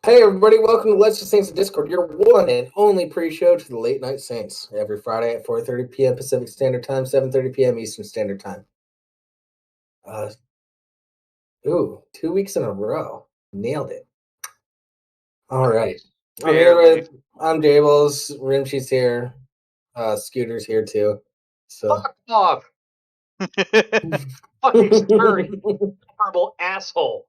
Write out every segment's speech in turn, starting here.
Hey everybody, welcome to Let's Just Saints Discord, your one and only pre-show to the Late Night Saints. Every Friday at 4:30 p.m. Pacific Standard Time, 7:30 p.m. Eastern Standard Time. 2 weeks in a row. Nailed it. All right. I'm here with, I'm Jables, Rimshee's here, Scooter's here too. So fuck off. Fucking sorry, horrible asshole.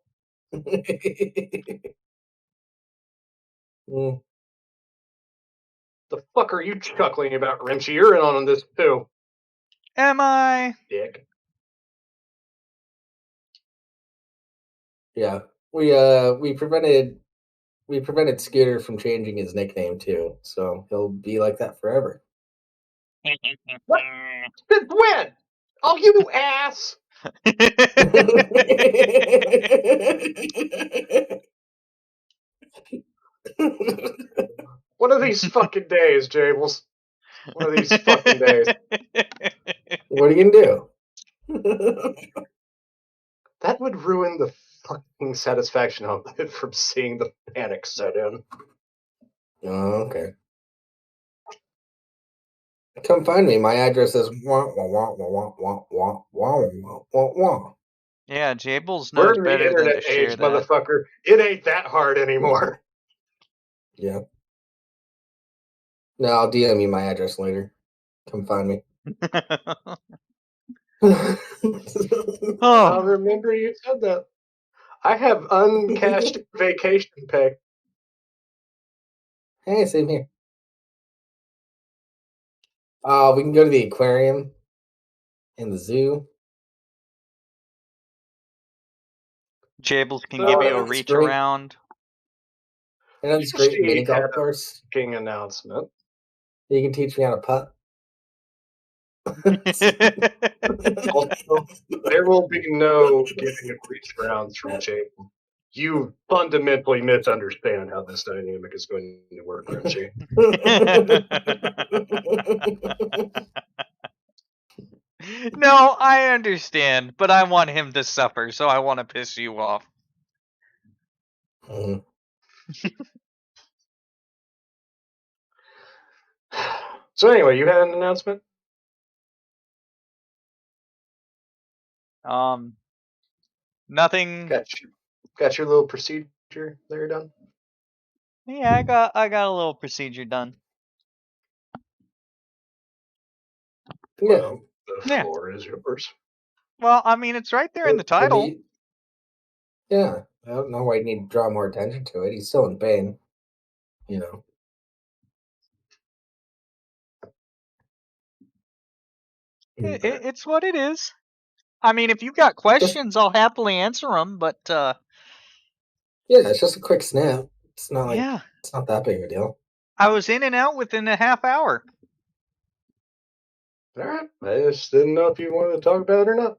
The fuck are you chuckling about, Rimshee? You're in on this too. Am I? Dick. Yeah. We prevented Scooter from changing his nickname too, so he'll be like that forever. What? Since when? Oh, you ass! One of these fucking days, Jables. One of these fucking days. What are you gonna do? That would ruin the fucking satisfaction of it from seeing the panic set in. Oh, okay. Come find me. My address is wah wah wah wah wah wah wah wah wah wah. Yeah, Jables We're knows in the better than internet to share age, that. motherfucker. It ain't that hard anymore. Yeah. No, I'll DM you my address later. Come find me. I'll remember you said that. I have uncashed vacation pay. Hey, same here. We can go to the aquarium and the zoo. Jables can give you a that's reach great. around. And that's great mini She golf had a course. fucking announcement. You can teach me how to putt. Also, there will be no giving of reach rounds from Jake. You fundamentally misunderstand how this dynamic is going to work, Rimshee. No, I understand, but I want him to suffer, so I want to piss you off. So anyway, you had an announcement? Nothing. Got your little procedure there done? Yeah, I got a little procedure done. Well, the floor is yours. Well, I mean, it's right there in the title. Yeah, I don't know why you need to draw more attention to it. He's still in pain, you know. It's what it is. I mean, if you've got questions, I'll happily answer them, but yeah, it's just a quick snap. It's not like it's not that big of a deal. I was in and out within a half hour. All right, I just didn't know if you wanted to talk about it or not.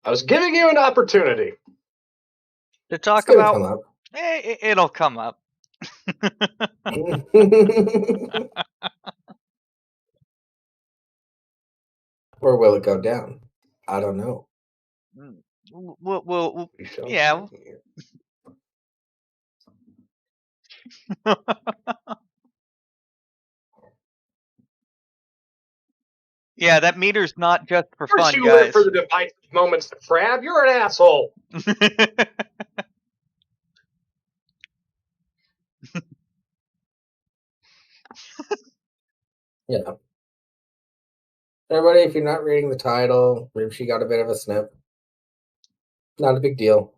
I was giving you an opportunity to talk about. Come up. It'll come up. Or will it go down? I don't know. Well yeah. Yeah, that meter's not just for fun, you guys. live for the divisive moments to crab. You're an asshole. Yeah. Everybody, if you're not reading the title, Rimshee got a bit of a snip. Not a big deal.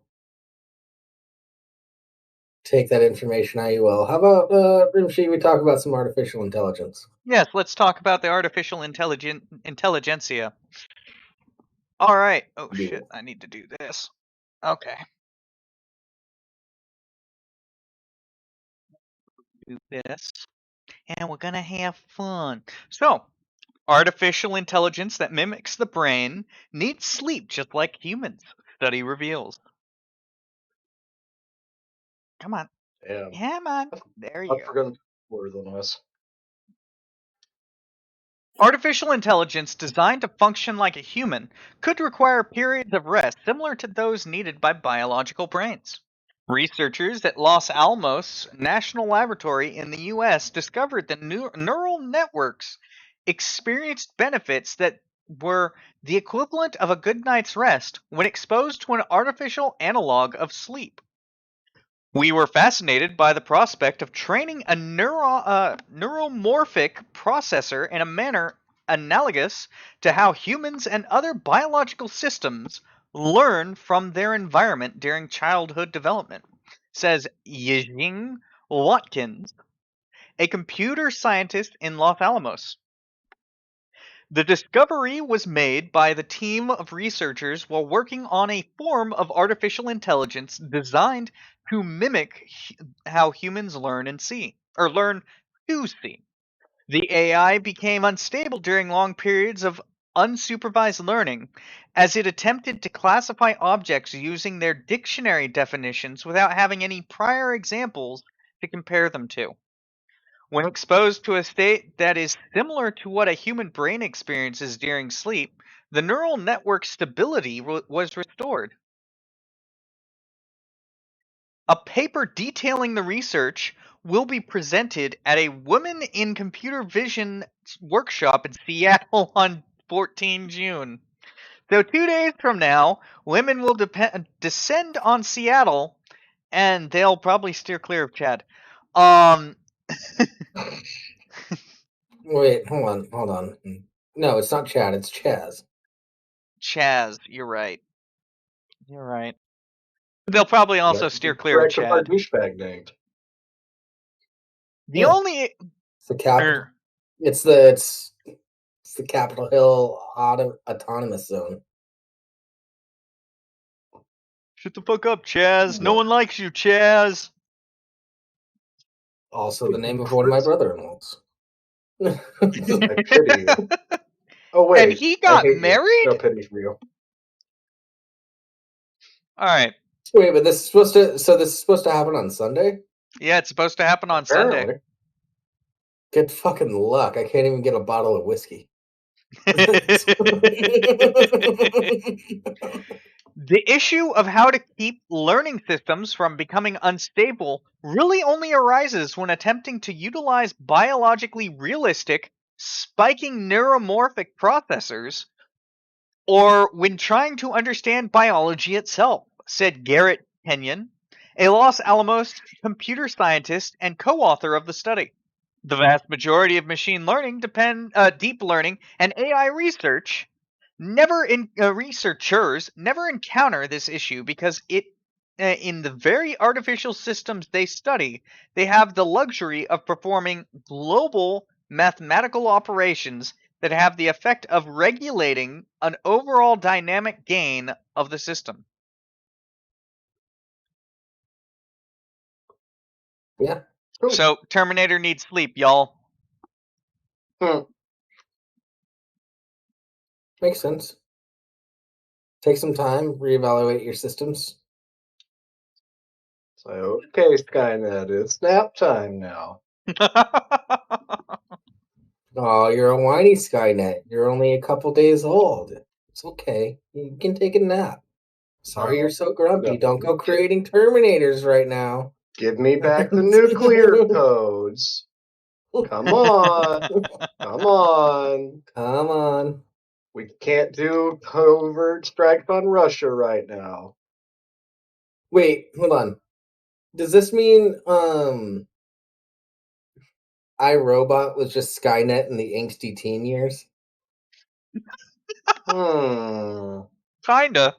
Take that information how you will. How about, Rimshee, we talk about some artificial intelligence? Yes, let's talk about the artificial intelligentsia. All right. Oh, shit. I need to do this. Okay. Do this. And we're going to have fun. So, artificial intelligence that mimics the brain needs sleep just like humans, study reveals. Come on. Yeah. Come on. There you go. I forgot more than this. Artificial intelligence designed to function like a human could require periods of rest similar to those needed by biological brains. Researchers at Los Alamos National Laboratory in the US discovered that neural networks experienced benefits that were the equivalent of a good night's rest when exposed to an artificial analog of sleep. We were fascinated by the prospect of training a neuromorphic processor in a manner analogous to how humans and other biological systems learn from their environment during childhood development, says Yijing Watkins, a computer scientist in Los Alamos. The discovery was made by the team of researchers while working on a form of artificial intelligence designed to mimic how humans learn and see, or learn to see. The AI became unstable during long periods of unsupervised learning as it attempted to classify objects using their dictionary definitions without having any prior examples to compare them to. When exposed to a state that is similar to what a human brain experiences during sleep, the neural network stability was restored. A paper detailing the research will be presented at a Women in Computer Vision workshop in Seattle on 14 June. So 2 days from now, women will descend on Seattle, and they'll probably steer clear of Chad. Wait, hold on. No, it's not Chad, it's Chaz. Chaz, you're right. You're right. They'll probably also steer clear of Correct our Chad. douchebag named. The Yeah. only It's the capital. It's the Capitol Hill Autonomous Zone. Shut the fuck up, Chaz. No one likes you, Chaz. Also the name of one of my brother-in-laws. I pity you. Oh wait, And he got married? No pity for you. All right. Wait, but this is supposed to happen on Sunday? Yeah, it's supposed to happen on Apparently. Sunday. Good fucking luck. I can't even get a bottle of whiskey. The issue of how to keep learning systems from becoming unstable really only arises when attempting to utilize biologically realistic, spiking neuromorphic processors, or when trying to understand biology itself, said Garrett Kenyon, a Los Alamos computer scientist and co-author of the study. The vast majority of machine learning deep learning and AI researchers never encounter this issue because in the very artificial systems they study, they have the luxury of performing global mathematical operations that have the effect of regulating an overall dynamic gain of the system. Yeah. Cool. So Terminator needs sleep, y'all. Makes sense. Take some time, reevaluate your systems. So, okay, Skynet, it's nap time now. Oh, you're a whiny Skynet. You're only a couple days old. It's okay. You can take a nap. Sorry you're so grumpy. No. Don't go creating Terminators right now. Give me back the nuclear codes. Come on. Come on. Come on. We can't do covert strikes on Russia right now. Wait, hold on. Does this mean iRobot was just Skynet in the angsty teen years? Kinda.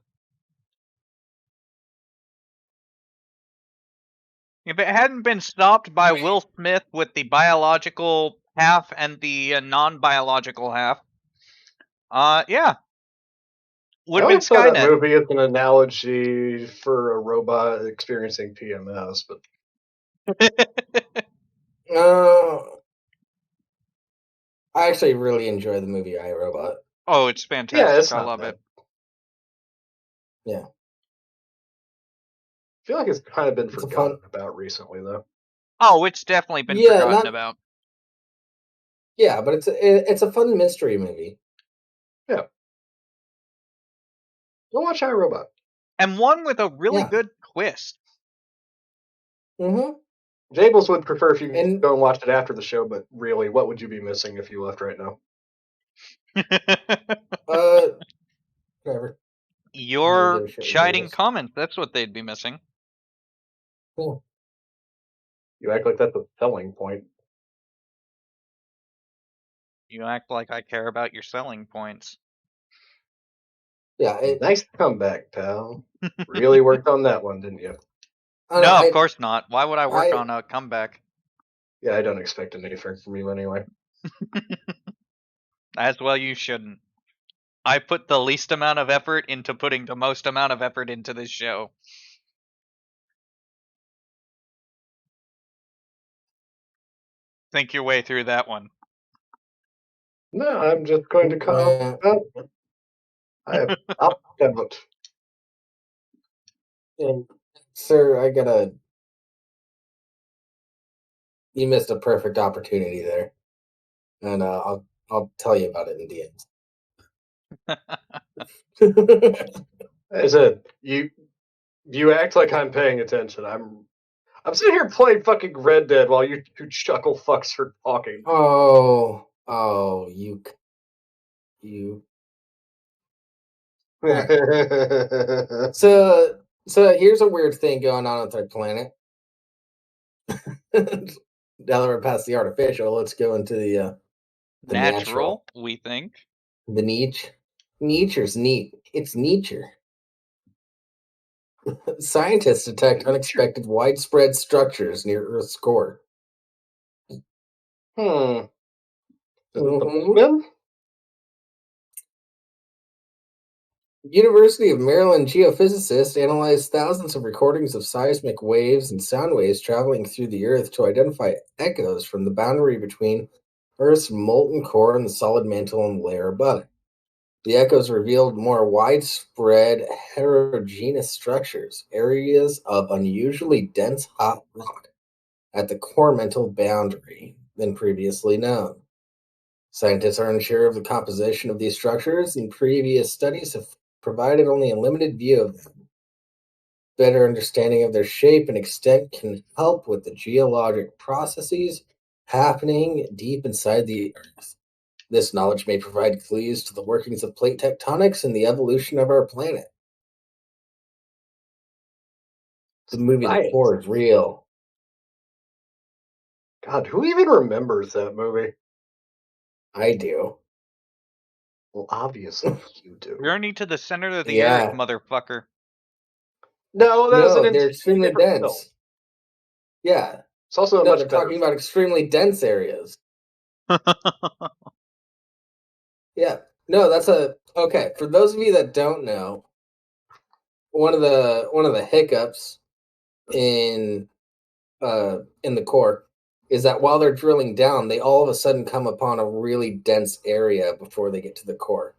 If it hadn't been stopped by Will Smith with the biological half and the non-biological half, yeah, would have been saw that Skynet. movie as an analogy for a robot experiencing PMS, but I actually really enjoy the movie iRobot. Oh, it's fantastic. yeah, it's I not love bad. it. Yeah. I feel like it's kind of been It's forgotten about recently, though. Oh, it's definitely been forgotten about. Yeah, but it's a fun mystery movie. Yeah. Go watch iRobot. And one with a really good twist. Mm-hmm. Jables would prefer if you And go and watch it after the show, but really, what would you be missing if you left right now? whatever. Your Give a shit with chiding Jables. comments, that's what they'd be missing. Cool. You act like that's a selling point. You act like I care about your selling points. Yeah. Nice comeback, pal. Really worked on that one, didn't you? No, of course not. Why would I work on a comeback? Yeah, I don't expect anything from you anyway. As well, you shouldn't. I put the least amount of effort into putting the most amount of effort into this show. Think your way through that one. No, I'm just going to call out. I'll out. And, sir, I gotta. You missed a perfect opportunity there, and I'll tell you about it in the end. I said, you act like I'm paying attention. I'm sitting here playing fucking Red Dead while you two chuckle fucks are talking. Oh, you. Right. So here's a weird thing going on with our planet. Now that we're past the artificial, let's go into the Natural, we think. The niche. Nature's neat. It's nature. Scientists detect unexpected widespread structures near Earth's core. Is it the Mhm. Bugden? University of Maryland geophysicists analyzed thousands of recordings of seismic waves and sound waves traveling through the Earth to identify echoes from the boundary between Earth's molten core and the solid mantle and layer above it. The echoes revealed more widespread heterogeneous structures, areas of unusually dense hot rock at the core mantle boundary than previously known. Scientists are unsure of the composition of these structures, and previous studies have provided only a limited view of them. Better understanding of their shape and extent can help with the geologic processes happening deep inside the Earth. This knowledge may provide clues to the workings of plate tectonics and the evolution of our planet. The movie The Core is real. God, who even remembers that movie? I do. Well, obviously you do. Journey to the center of the Earth, motherfucker. No, that was an they're extremely different dense. film. Yeah. It's also a no, much they're better talking about extremely dense areas. Yeah. No, that's okay. For those of you that don't know, one of the hiccups in the core is that while they're drilling down, they all of a sudden come upon a really dense area before they get to the core.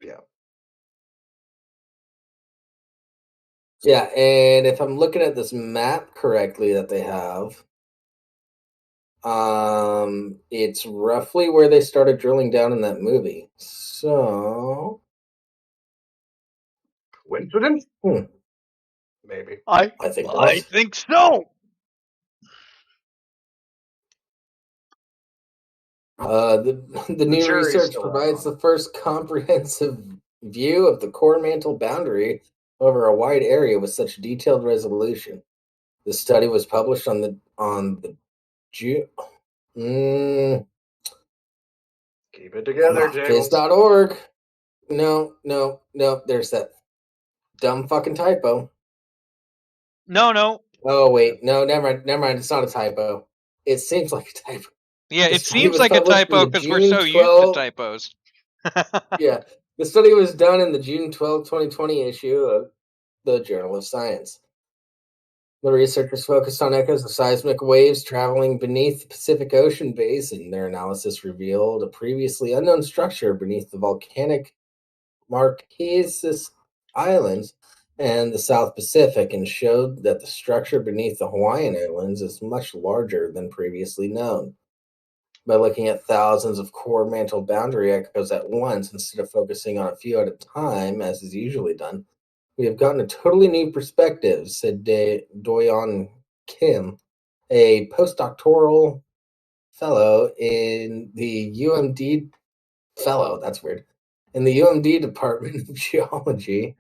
Yeah. Yeah, and if I'm looking at this map correctly that they have, it's roughly where they started drilling down in that movie. So, coincidence? Maybe. I think so. The new jury's research still out provides on the first comprehensive view of the core mantle boundary over a wide area with such detailed resolution. The study was published on the June. Keep it together, James. Phys.org. No. There's that dumb fucking typo. No. Oh wait, no, never mind. It's not a typo. It seems like a typo. Yeah, The it study seems was like a published in typo the because we're June so used to 12 typos. Yeah, the study was done in the June 12, 2020 issue of the Journal of Science. The researchers focused on echoes of seismic waves traveling beneath the Pacific Ocean basin. Their analysis revealed a previously unknown structure beneath the volcanic Marquesas Islands and the South Pacific, and showed that the structure beneath the Hawaiian Islands is much larger than previously known. By looking at thousands of core mantle boundary echoes at once instead of focusing on a few at a time, as is usually done, We have gotten a totally new perspective, said Doyon Kim, a postdoctoral fellow in the UMD fellow, that's weird, in the UMD Department of Geology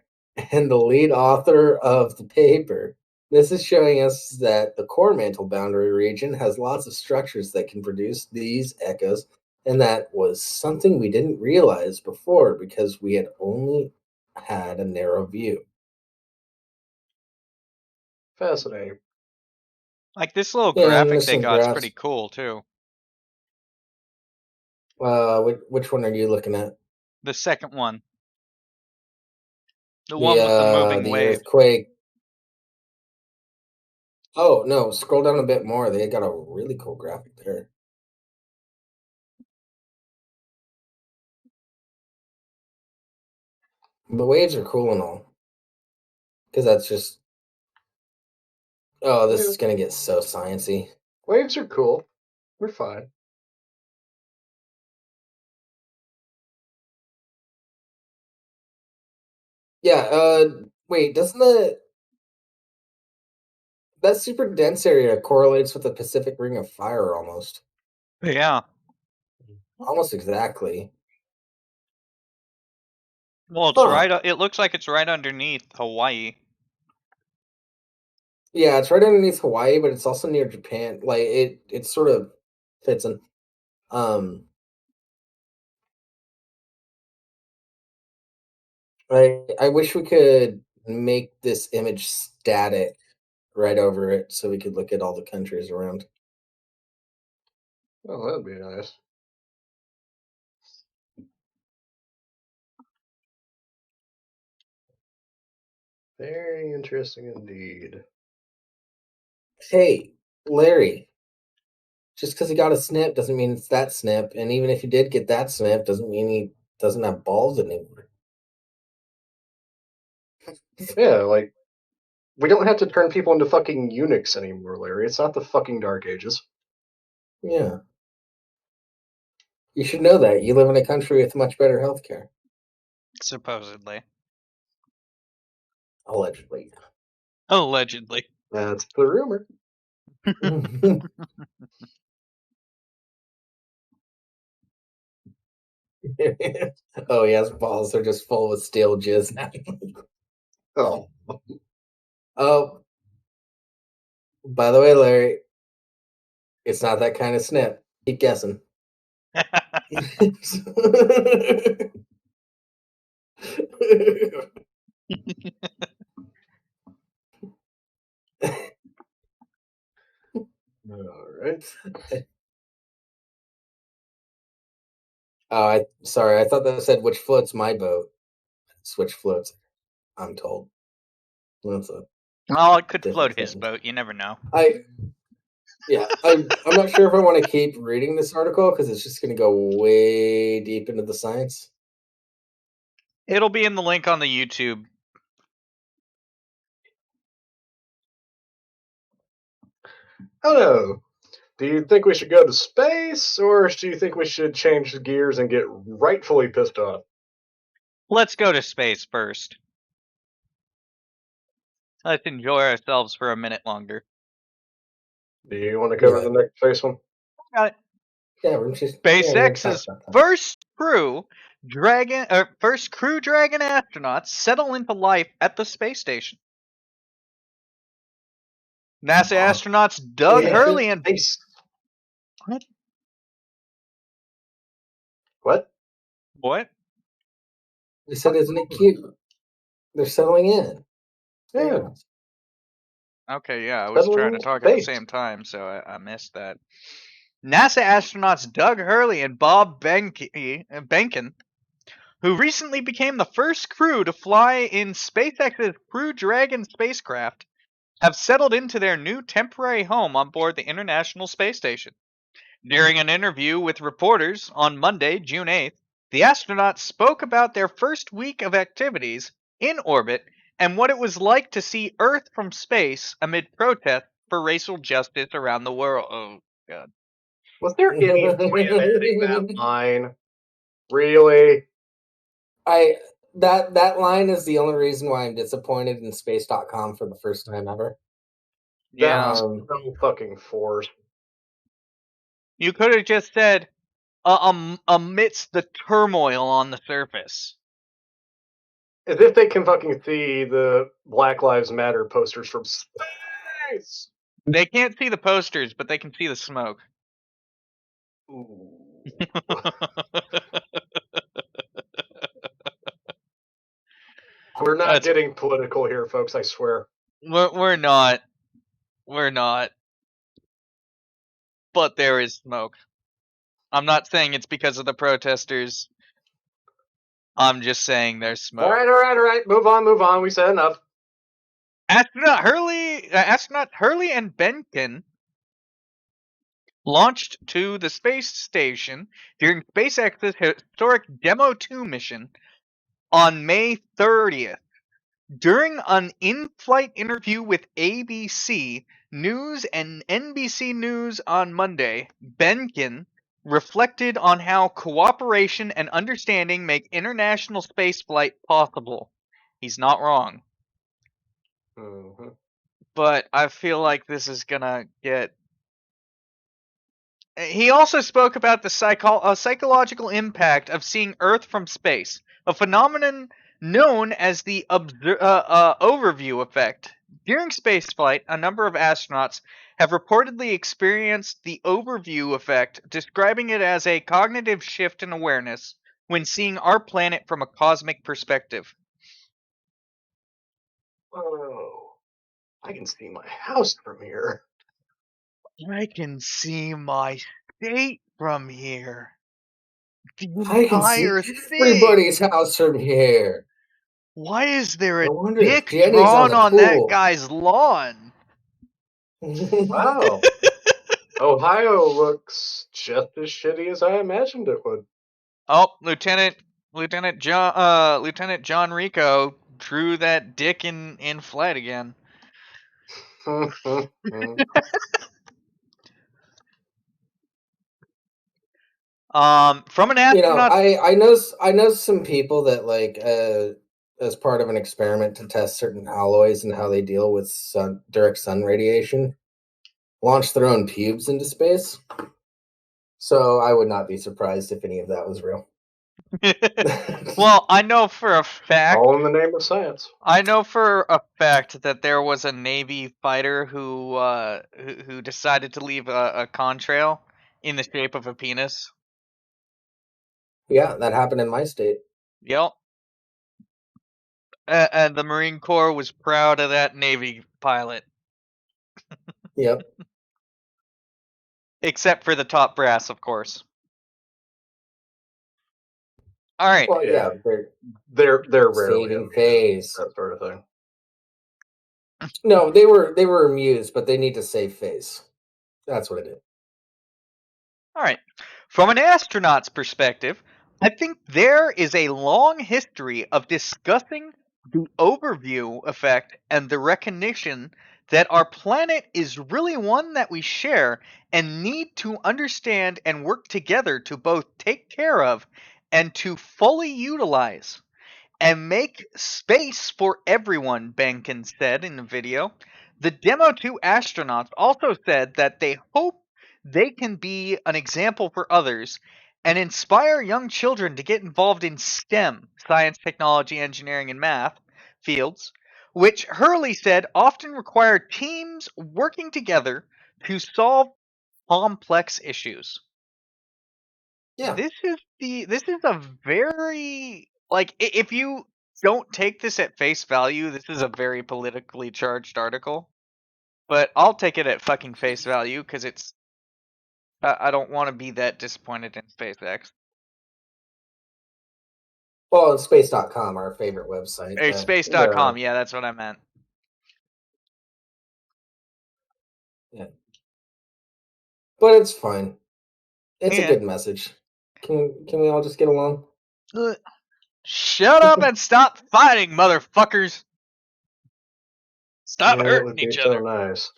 and the lead author of the paper. This is showing us that the core mantle boundary region has lots of structures that can produce these echoes, and that was something we didn't realize before because we had only had a narrow view. Fascinating. Like this little Yeah, and graphic there's they some got's graphs. pretty cool too. Which one are you looking at? The second one, the one with the moving The waves. earthquake. Oh no, scroll down a bit more. They got a really cool graphic there. The waves are cool and all, because that's just. Oh, this is gonna get so sciencey. Waves are cool. We're fine. Yeah. Wait, doesn't that super dense area correlates with the Pacific Ring of Fire almost? Yeah. Almost exactly. Well, it's Huh. right. It looks like it's right underneath Hawaii. Yeah, it's right underneath Hawaii, but it's also near Japan. Like it sort of fits in. I wish we could make this image static right over it so we could look at all the countries around. Oh, that'd be nice. Very interesting indeed. Hey, Larry, just because he got a snip doesn't mean it's that snip, and even if he did get that snip, doesn't mean he doesn't have balls anymore. Yeah, like we don't have to turn people into fucking eunuchs anymore, Larry. It's not the fucking Dark Ages. Yeah. You should know that. You live in a country with much better healthcare. Supposedly. Allegedly. Allegedly. That's the rumor. Oh, he has balls. They're just full of steel jizz now. Oh, Oh, by the way, Larry, it's not that kind of snip. Keep guessing. all right. Oh, sorry. I thought that said which floats my boat. Switch floats. I'm told. That's a Well, it could different float his sentence. boat. You never know. I'm not sure if I want to keep reading this article because it's just going to go way deep into the science. It'll be in the link on the YouTube. I don't know. Do you think we should go to space, or do you think we should change gears and get rightfully pissed off? Let's go to space first. Let's enjoy ourselves for a minute longer. Do you want to cover the next space one? Got it. Yeah, we're just SpaceX's first crew dragon astronauts settle into life at the space station. NASA astronauts Doug Hurley and space. What? What? They said, isn't it cute? They're settling in. Yeah. Okay, yeah, I was trying to talk at the same time, so I missed that. NASA astronauts Doug Hurley and Bob Behnken, who recently became the first crew to fly in SpaceX's Crew Dragon spacecraft, have settled into their new temporary home on board the International Space Station. During an interview with reporters on Monday, June 8th, the astronauts spoke about their first week of activities in orbit and what it was like to see Earth from space amid protests for racial justice around the world. Oh, God. Was there any point in editing that line? Really? that line is the only reason why I'm disappointed in space.com for the first time ever. That Yeah. was so fucking forced. You could have just said, amidst the turmoil on the surface. As if they can fucking see the Black Lives Matter posters from space. They can't see the posters, but they can see the smoke. Ooh. We're not That's- getting political here, folks, I swear. We're not. We're not. But there is smoke. I'm not saying it's because of the protesters. I'm just saying there's smoke. All right. Move on. We said enough. Astronaut Hurley and Benkin launched to the space station during SpaceX's historic Demo 2 mission on May 30th. During an in-flight interview with ABC News and NBC News on Monday, Benkin reflected on how cooperation and understanding make international spaceflight possible. He's not wrong. Mm-hmm. But I feel like this is gonna get. He also spoke about the psychological impact of seeing Earth from space, a phenomenon known as the overview effect. During spaceflight, a number of astronauts have reportedly experienced the overview effect, describing it as a cognitive shift in awareness when seeing our planet from a cosmic perspective. Oh, I can see my house from here. I can see my state from here. The I can see entire thing. everybody's house from here. Why is there a No wonder dick Jenny's on drawn the on that pool. guy's lawn? Wow. Ohio looks just as shitty as I imagined it would. Oh, Lieutenant John Rico drew that dick in flight again. From an astronaut. I know some people that like as part of an experiment to test certain alloys and how they deal with direct sun radiation, launched their own pubes into space. So I would not be surprised if any of that was real. Well, I know for a fact. All in the name of science. I know for a fact that there was a Navy fighter who decided to leave a contrail in the shape of a penis. Yeah, that happened in my state. Yep. And the Marine Corps was proud of that Navy pilot. Yep. Except for the top brass, of course. All right. Well, yeah, they're rarely saving amused, face. that sort of thing. No, they were amused, but they need to save face. That's what it is. All right. From an astronaut's perspective, I think there is a long history of discussing the overview effect and the recognition that our planet is really one that we share and need to understand and work together to both take care of and to fully utilize and make space for everyone, Benkin said in the video. The Demo 2 astronauts also said that they hope they can be an example for others and inspire young children to get involved in STEM, science, technology, engineering, and math fields, which Hurley said often require teams working together to solve complex issues. Yeah. This is a very, like, if you don't take this at face value, this is a very politically charged article. But I'll take it at fucking face value because it's I don't want to be that disappointed in SpaceX. Well, it's space.com, our favorite website. Or space.com, yeah, that's what I meant. Yeah. But it's fine. It's Yeah. a good message. Can we all just get along? Shut up and stop fighting, motherfuckers! Stop hurting each other. So nice.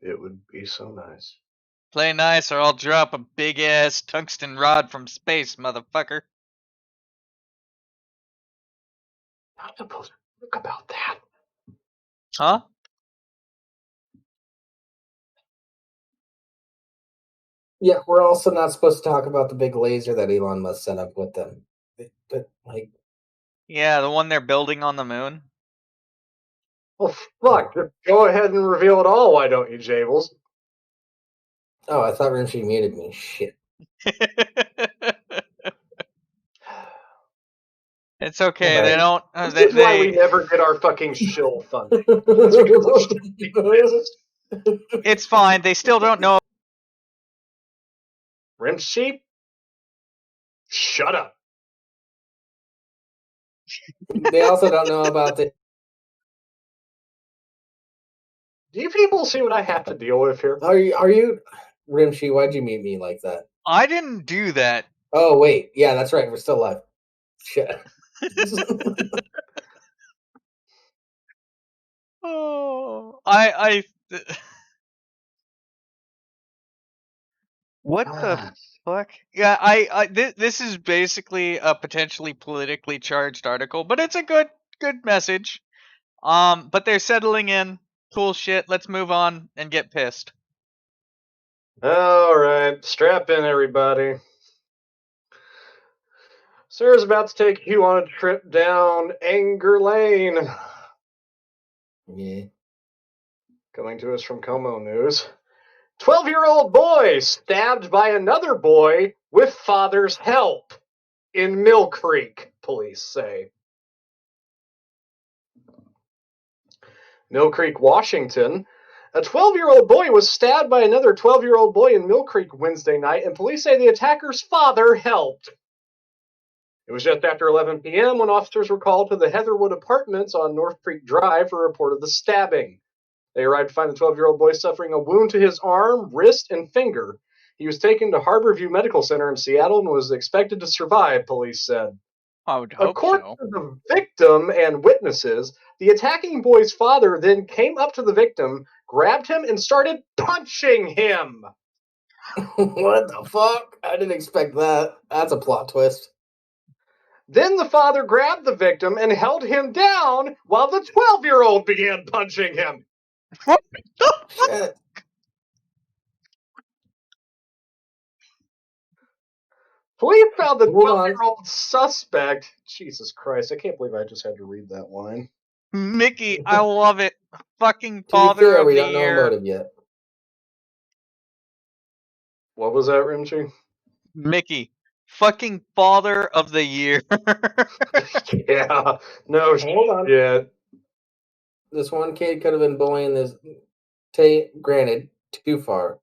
It would be so nice. Play nice or I'll drop a big ass tungsten rod from space, motherfucker. Not supposed to talk about that. Huh? Yeah, we're also not supposed to talk about the big laser that Elon Musk set up with them. But like, Yeah, the one they're building on the moon. Well, fuck. Just go ahead and reveal it all, why don't you, Jables? oh, I thought Rimshee muted me. Shit. It's okay. Right. They don't. This is why we never get our fucking shill funding. It's because of stupid lists. It's fine. They still don't know. Rimshee? Shut up. They also don't know about the. Do you people see what I have to deal with here? Are you, Rimshee? Why'd you mute me like that? I didn't do that. Oh wait, yeah, that's right. We're still live. Shit. Oh, I. What the fuck? Yeah, this is basically a potentially politically charged article, but it's a good message. But they're settling in. Cool shit. Let's move on and get pissed. All right, strap in, everybody. Sarah's about to take you on a trip down Anger Lane. Yeah. Coming to us from Como News. 12-year-old boy stabbed by another boy with father's help in Mill Creek, police say. Mill Creek, Washington. A 12-year-old boy was stabbed by another 12-year-old boy in Mill Creek Wednesday night, and police say the attacker's father helped. It was just after 11 p.m. when officers were called to the Heatherwood Apartments on North Creek Drive for a report of the stabbing. They arrived to find the 12-year-old boy suffering a wound to his arm, wrist, and finger. He was taken to Harborview Medical Center in Seattle and was expected to survive, police said. I would hope According so. to the victim and witnesses, the attacking boy's father then came up to the victim, grabbed him, and started punching him. What the fuck? I didn't expect that. That's a plot twist. Then the father grabbed the victim and held him down while the 12-year-old began punching him. Shit. Police found the Hold on. 12-year-old suspect. Jesus Christ, I can't believe I just had to read that line. Mickey, I love it. Fucking To be father fair, of we the don't know year. motive yet. What was that, Rimshee? Mickey, fucking father of the year. Yeah, no Hold on. shit. This one kid could have been bullying this. Granted, too far,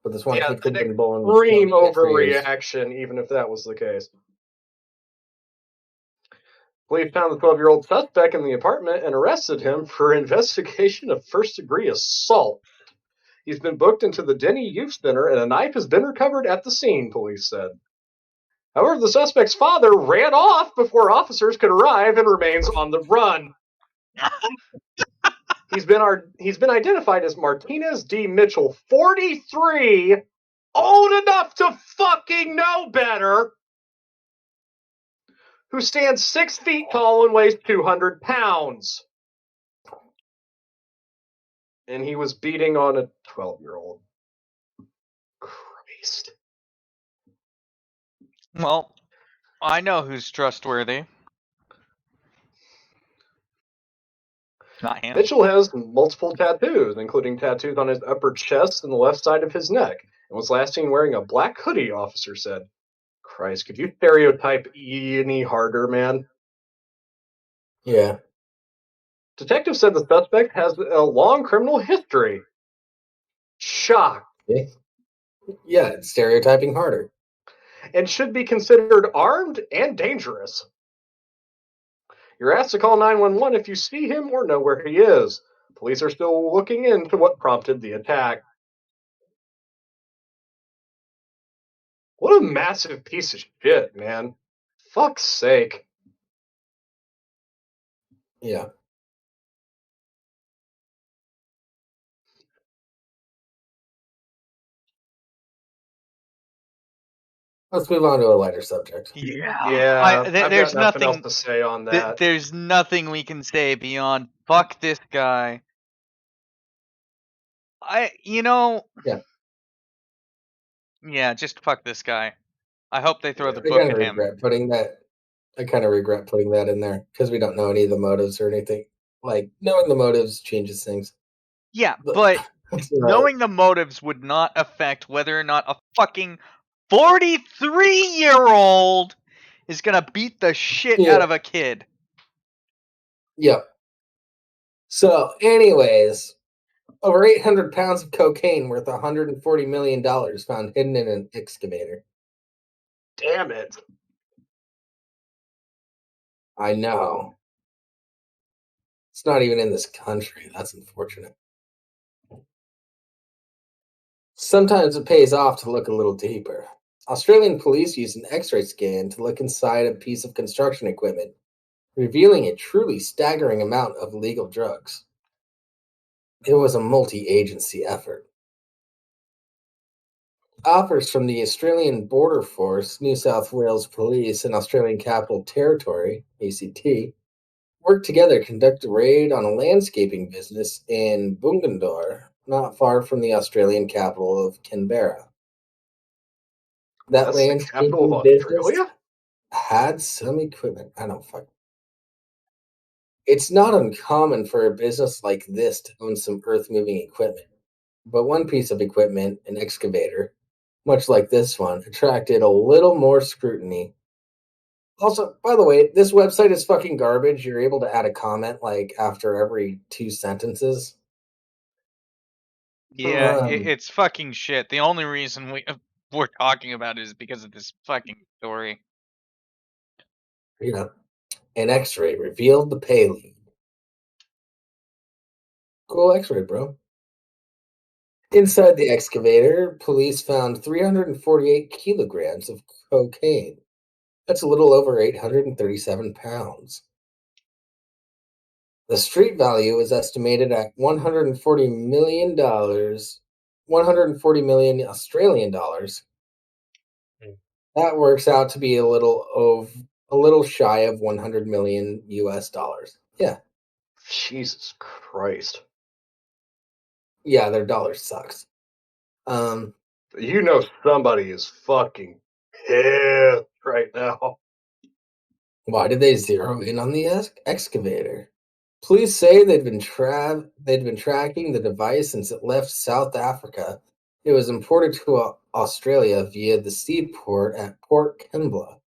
but this one Yeah, kid could have an been bullying. extreme kids for years. overreaction, even if that was the case. Police found the 12-year-old suspect in the apartment and arrested him for investigation of first-degree assault. He's been booked into the Denny Youth Center, and a knife has been recovered at the scene, police said. However, the suspect's father ran off before officers could arrive and remains on the run. He's been identified as Martinez D. Mitchell, 43, old enough to fucking know better, who stands 6 feet tall and weighs 200 pounds. And he was beating on a 12-year-old. Christ. Well, I know who's trustworthy. Not him. Mitchell has multiple tattoos, including tattoos on his upper chest and the left side of his neck, and was last seen wearing a black hoodie, officer said. Christ, could you stereotype any harder, man? Yeah. Detective said the suspect has a long criminal history. Shocked. Yeah, it's stereotyping harder. And should be considered armed and dangerous. You're asked to call 911 if you see him or know where he is. Police are still looking into what prompted the attack. What a massive piece of shit, man. Fuck's sake. Yeah. Let's move on to a lighter subject. Yeah, I've There's got nothing else nothing. to say on that. There's nothing we can say beyond fuck this guy. Yeah. Yeah, just fuck this guy. I hope they throw Yeah. the I book kind of at him. regret putting that. I kind of regret putting that in there because we don't know any of the motives or anything. Like knowing the motives changes things. Yeah, But but uh, knowing the motives would not affect whether or not a fucking 43-year-old is gonna beat the shit yeah, out of a kid. yeah. So, anyways, over 800 pounds of cocaine worth $140 million found hidden in an excavator. Damn it. I know. It's not even in this country. That's unfortunate. Sometimes it pays off to look a little deeper. Australian police used an X ray scan to look inside a piece of construction equipment, revealing a truly staggering amount of legal drugs. It was a multi agency effort. Offers from the Australian Border Force, New South Wales Police, and Australian Capital Territory (ACT) worked together to conduct a raid on a landscaping business in Bugden, not far from the Australian capital of Canberra. That That's the capital of landscaping business Australia? had some equipment. I don't fuck. It's not uncommon for a business like this to own some earth moving equipment, but one piece of equipment, an excavator, much like this one, attracted a little more scrutiny. Also, by the way, this website is fucking garbage. You're able to add a comment like after every 2 sentences. Yeah, Um, it's fucking shit. The only reason we're talking about it is because of this fucking story. you know, an X-ray revealed the payload. Cool X-ray, bro. Inside the excavator, police found 348 kilograms of cocaine. That's a little over 837 pounds. The street value is estimated at $140 million, 140 million Australian dollars. That works out to be a little shy of 100 million US dollars. Yeah. Jesus Christ. Yeah, their dollar sucks. Um, You know somebody is fucking pissed right now. why did they zero in on the excavator? Police say they'd been tracking the device since it left South Africa. It was imported to Australia via the seaport at Port Kembla.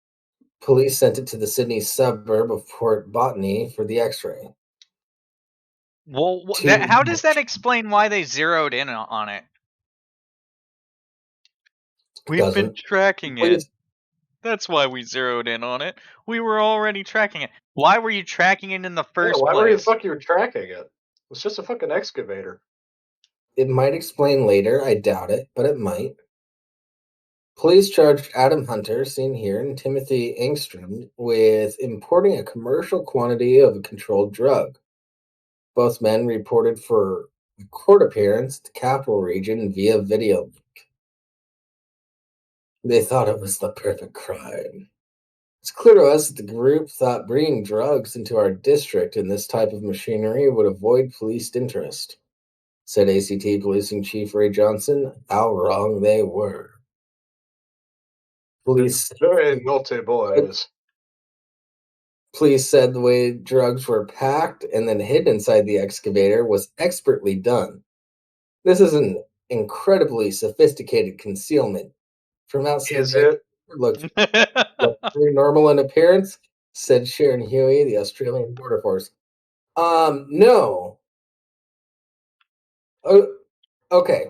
Police sent it to the Sydney suburb of Port Botany for the X-ray. Well, Two how does that explain why they zeroed in on it? We've been doesn't. tracking it. Police That's why we zeroed in on it. We were already tracking it. Why were you tracking it in the Yeah, first why were you place? fuck you tracking it? It's just a fucking excavator. It might explain later. I doubt it, but it might. Police charged Adam Hunter, seen here, and Timothy Engstrom with importing a commercial quantity of a controlled drug. Both men reported for a court appearance at the Capital Region via video. They thought it was the perfect crime. It's clear to us that the group thought bringing drugs into our district in this type of machinery would avoid police interest, said ACT Policing Chief Ray Johnson. How wrong they were. Police Very naughty boys. Police said the way drugs were packed and then hidden inside the excavator was expertly done. This is an incredibly sophisticated concealment. From outside, Is the it? excavator looked very normal in appearance, said Sharon Huey, the Australian Border Force. No. Oh, okay.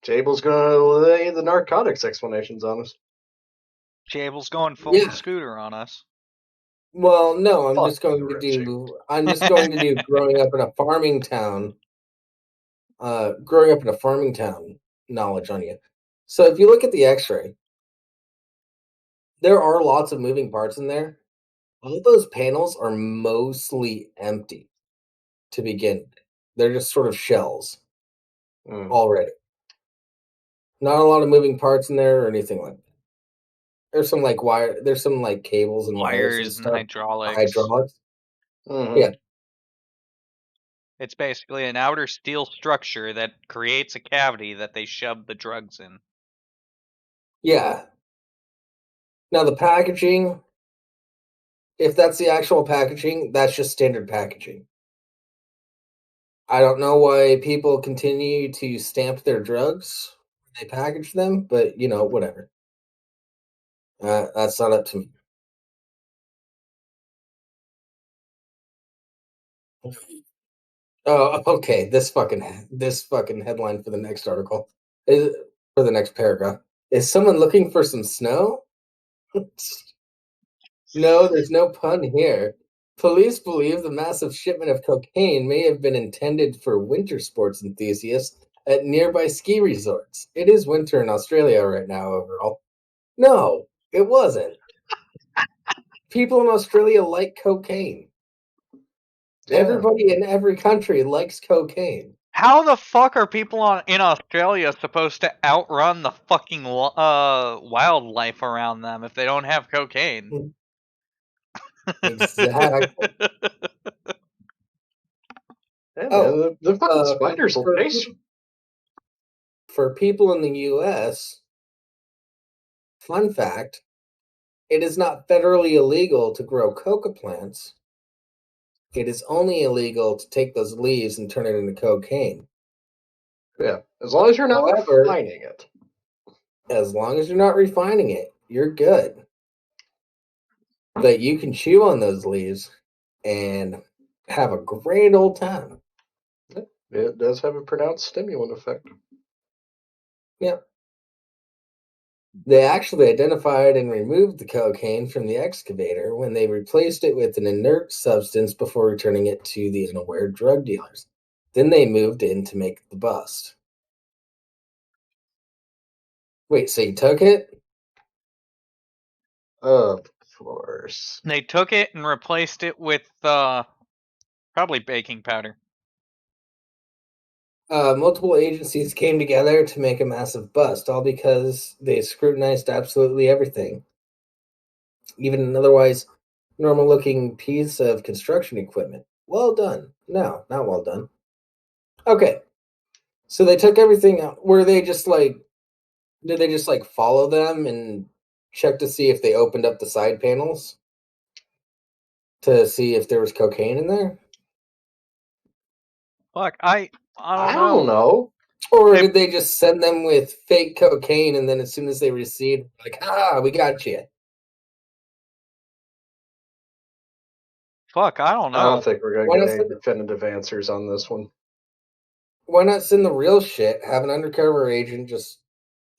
Jable's gonna lay the narcotics explanations on us. Jable's going full Yeah. scooter on us. Well, no, Fuck you, Rimshee. I'm just going to do growing up in a farming town. Growing up in a farming town knowledge on you. So if you look at the X-ray, there are lots of moving parts in there. All those panels are mostly empty to begin with. They're just sort of shells Mm. already. Not a lot of moving parts in there or anything like that. There's some like wire. There's some like cables and wires and Wires and stuff. hydraulics. Hydraulics. Mhm. Yeah. It's basically an outer steel structure that creates a cavity that they shove the drugs in. Yeah. Now the packaging, if that's the actual packaging, that's just standard packaging. I don't know why people continue to stamp their drugs when they package them, but whatever. That's not up to me. Oh, okay. This fucking headline for the next article is for the next paragraph. Is someone looking for some snow? No, there's no pun here. Police believe the massive shipment of cocaine may have been intended for winter sports enthusiasts at nearby ski resorts. It is winter in Australia right now, overall. No, it wasn't. People in Australia like cocaine. Yeah. Everybody in every country likes cocaine. How the fuck are people in Australia supposed to outrun the fucking wildlife around them if they don't have cocaine? Exactly. Yeah, man. Oh, The fucking uh, spiders will for chase you. for people in the U.S., fun fact: it is not federally illegal to grow coca plants. It is only illegal to take those leaves and turn it into cocaine. Yeah, as long as you're not However, refining it. as long as you're not refining it, you're good. But you can chew on those leaves and have a great old time. It does have a pronounced stimulant effect. Yep. They actually identified and removed the cocaine from the excavator when they replaced it with an inert substance before returning it to the unaware drug dealers. Then they moved in to make the bust. Wait, so you took it? Of course. They took it and replaced it with probably baking powder. Multiple agencies came together to make a massive bust, all because they scrutinized absolutely everything. Even an otherwise normal looking piece of construction equipment. Well done. No, not well done. Okay. So they took everything out. Did they just like follow them and check to see if they opened up the side panels to see if there was cocaine in there? Fuck, I I don't don't know. know. Or If did they just send them with fake cocaine and then as soon as they received, like, we got you? fuck, I don't I don't know. think we're Why going to not get any send, definitive answers on this one. why not send the real shit? Have an undercover agent just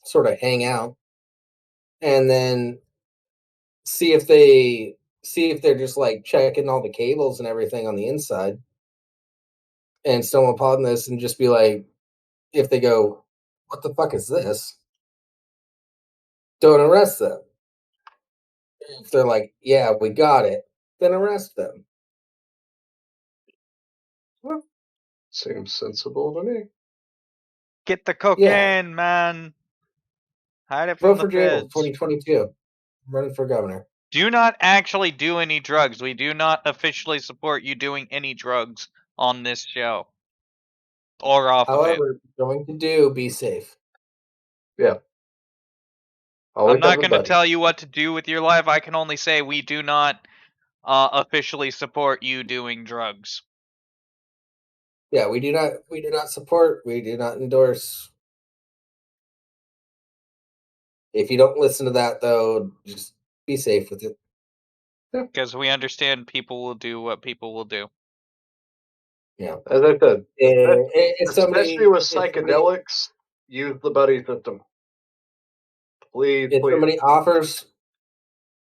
sort of hang out and then see if they're just like checking all the cables and everything on the inside and stumble upon this and just be like, if they go, what the fuck is this? Don't arrest them. If they're like, yeah, we got it, then arrest them. Well, seems sensible to me. Get the Yeah. cocaine, man. Hide it from Vote the for Jables feds. 2022. Running for governor. Do not actually do any drugs. We do not officially support you doing any drugs on this show. Or off of it. However, going to do, be safe. Yeah. I'm Always have not a going to buddy. tell you what to do with your life. I can only say we do not officially support you doing drugs. Yeah, we do not support, we do not endorse. If you don't listen to that though, just be safe with it. Because we understand people will do what people will do. Yeah. As I said, If especially somebody with if somebody psychedelics, use the buddy system. Please, if please. somebody offers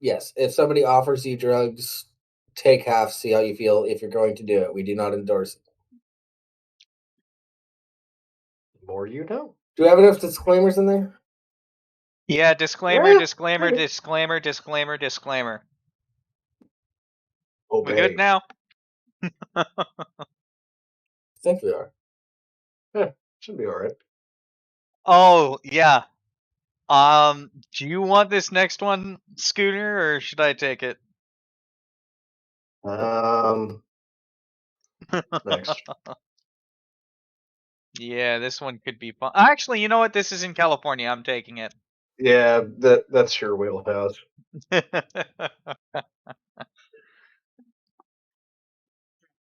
yes, if somebody offers you drugs, take half, see how you feel if you're going to do it. We do not endorse it. The more you know. Do we have enough disclaimers in there? Yeah, disclaimer, Yeah, disclaimer, maybe. disclaimer, disclaimer, disclaimer. We good Obey. now? I think we are. Yeah, should be all right. Oh, yeah. Do you want this next one, Scooter, or should I take it? Next. Yeah, this one could be fun. Actually, you know what? This is in California. I'm taking it. Yeah, that's your wheelhouse.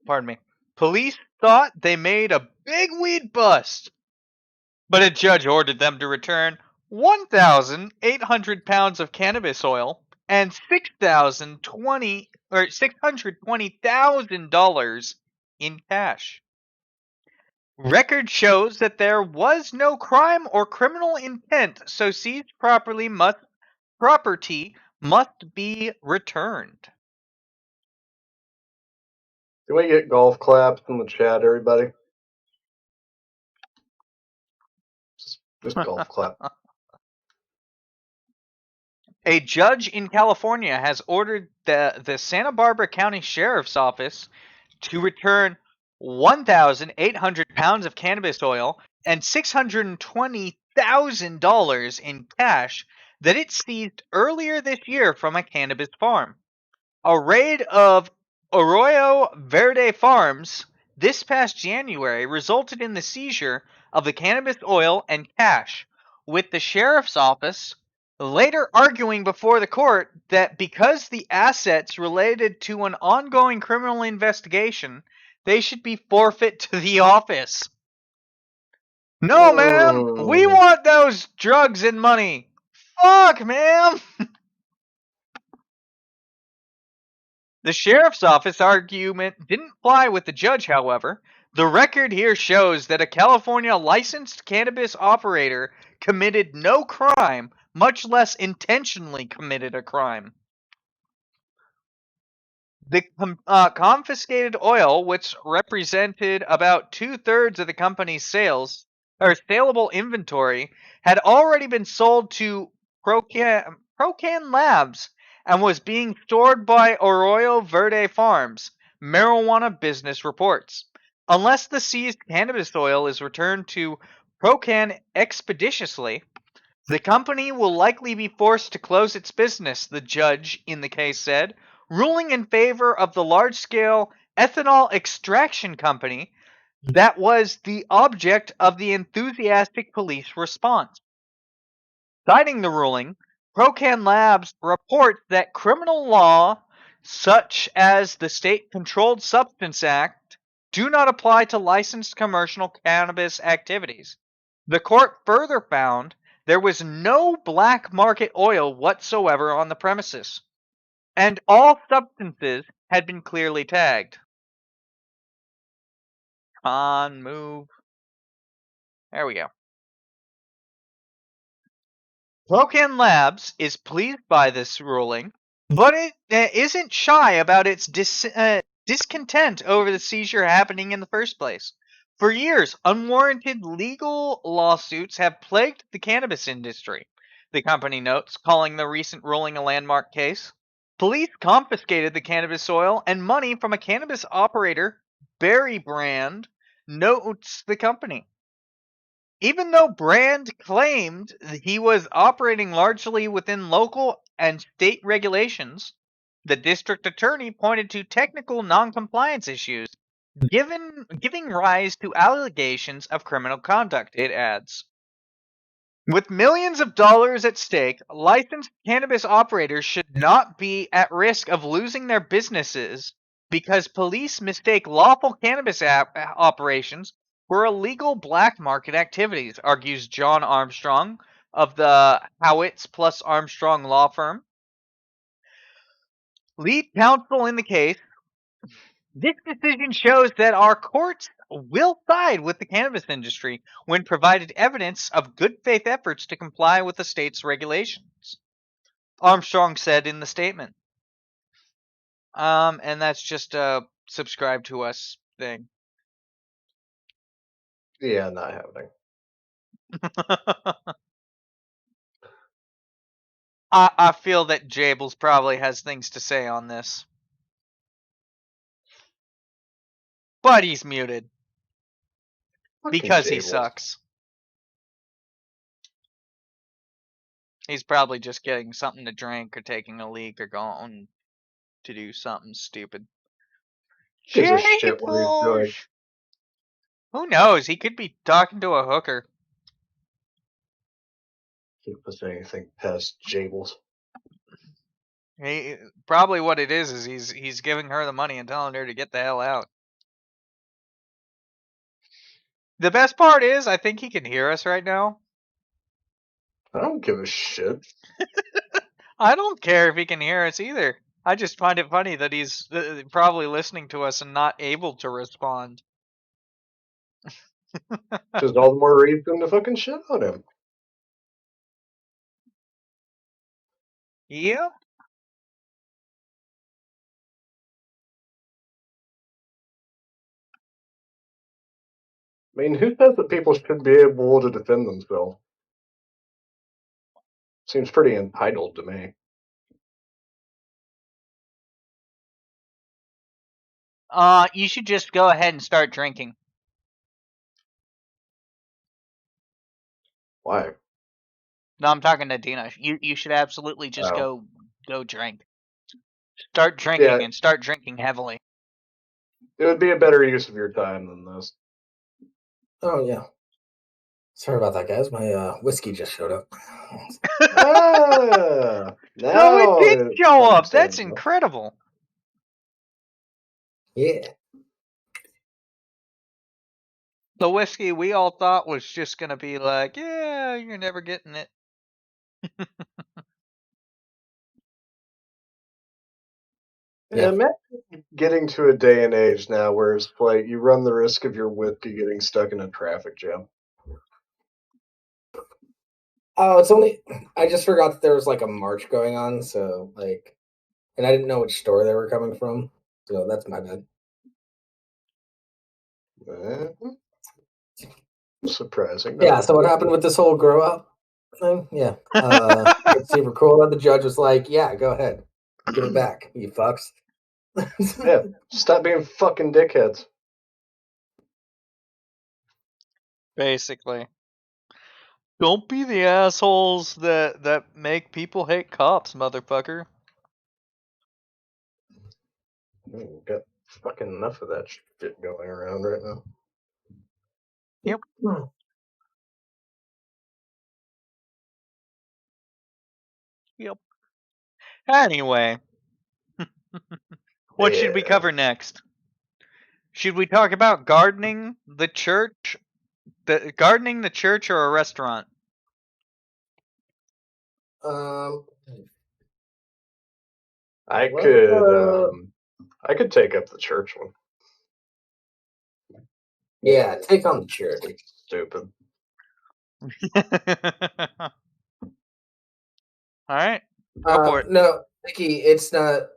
Pardon me. Police thought they made a big weed bust, but a judge ordered them to return 1,800 pounds of cannabis oil and 620,000 in cash. Record shows that there was no crime or criminal intent, so seized property must be returned. Can we get golf claps in the chat, everybody? Just golf clap. A judge in California has ordered the Santa Barbara County Sheriff's Office to return 1,800 pounds of cannabis oil and $620,000 in cash that it seized earlier this year from a cannabis farm. A raid of Arroyo Verde Farms this past January resulted in the seizure of the cannabis oil and cash, with the sheriff's office later arguing before the court that because the assets related to an ongoing criminal investigation, they should be forfeit to the office. No, ma'am, we want those drugs and money. Fuck, ma'am. The sheriff's office argument didn't fly with the judge, however. The record here shows that a California licensed cannabis operator committed no crime, much less intentionally committed a crime. The confiscated oil, which represented about 2/3 of the company's sales or saleable inventory, had already been sold to Procan Labs and was being stored by Arroyo Verde Farms, marijuana business reports. Unless the seized cannabis oil is returned to Procan expeditiously, the company will likely be forced to close its business, the judge in the case said, ruling in favor of the large-scale ethanol extraction company that was the object of the enthusiastic police response. Citing the ruling, Procan Labs reports that criminal law, such as the State Controlled Substance Act, do not apply to licensed commercial cannabis activities. The court further found there was no black market oil whatsoever on the premises, and all substances had been clearly tagged. On move. There we go. Procan Labs is pleased by this ruling, but it isn't shy about its discontent over the seizure happening in the first place. For years, unwarranted legal lawsuits have plagued the cannabis industry, the company notes, calling the recent ruling a landmark case. Police confiscated the cannabis oil and money from a cannabis operator, Berry Brand, notes the company. Even though Brand claimed he was operating largely within local and state regulations, the district attorney pointed to technical noncompliance issues, giving rise to allegations of criminal conduct, it adds. With millions of dollars at stake, licensed cannabis operators should not be at risk of losing their businesses because police mistake lawful cannabis operations for illegal black market activities, argues John Armstrong of the Howitz plus Armstrong law firm. Lead counsel in the case. This decision shows that our courts will side with the cannabis industry when provided evidence of good faith efforts to comply with the state's regulations, Armstrong said in the statement. And that's just a subscribe to us thing. Yeah, not happening. I feel that Jables probably has things to say on this. But he's muted. Fucking Because he Jables. sucks. He's probably just getting something to drink or taking a leak or going to do something stupid. Gives a shit what he's doing. Jables! Who knows? He could be talking to a hooker. Can't put anything past Jables. Probably what it is he's giving her the money and telling her to get the hell out. The best part is, I think he can hear us right now. I don't give a shit. I don't care if he can hear us either. I just find it funny that he's probably listening to us and not able to respond. Just all the more reason to fucking shit on him. Yeah. I mean, who says that people should be able to defend themselves? Seems pretty entitled to me. You should just go ahead and start drinking. Why? No, I'm talking to Deana. You should absolutely just go drink. Start drinking and start drinking heavily. It would be a better use of your time than this. Oh yeah. Sorry about that, guys. My whiskey just showed up. Now No, it did show up. That's incredible. Yeah. The whiskey we all thought was just gonna be like, yeah, you're never getting it. Yeah, imagine getting to a day and age now where it's like you run the risk of your whiskey getting stuck in a traffic jam. Oh, it's only. I just forgot that there was like a march going on, so like, and I didn't know which store they were coming from, so that's my bad. Surprising. Yeah. So what happened with this whole grow up thing? Yeah. It's super cool that the judge was like, "Yeah, go ahead, give it back, you fucks." Yeah, stop being fucking dickheads. Basically. Don't be the assholes that make people hate cops, motherfucker. We've got fucking enough of that shit going around right now. Yep. Yep. Anyway. What should we cover next? Should we talk about gardening the church? Gardening the church or a restaurant? I could take up the church one. Yeah, take on the church. Stupid. All right. Go for it. No, Nikki, it's not.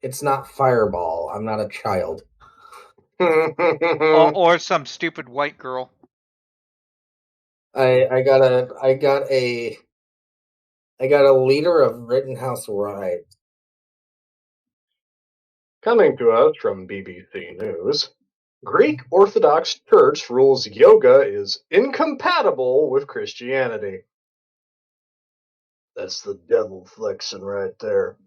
It's not Fireball. I'm not a child. Or some stupid white girl. I got a leader of Rittenhouse riots. Coming to us from BBC News, Greek Orthodox Church rules yoga is incompatible with Christianity. That's the devil flexing right there.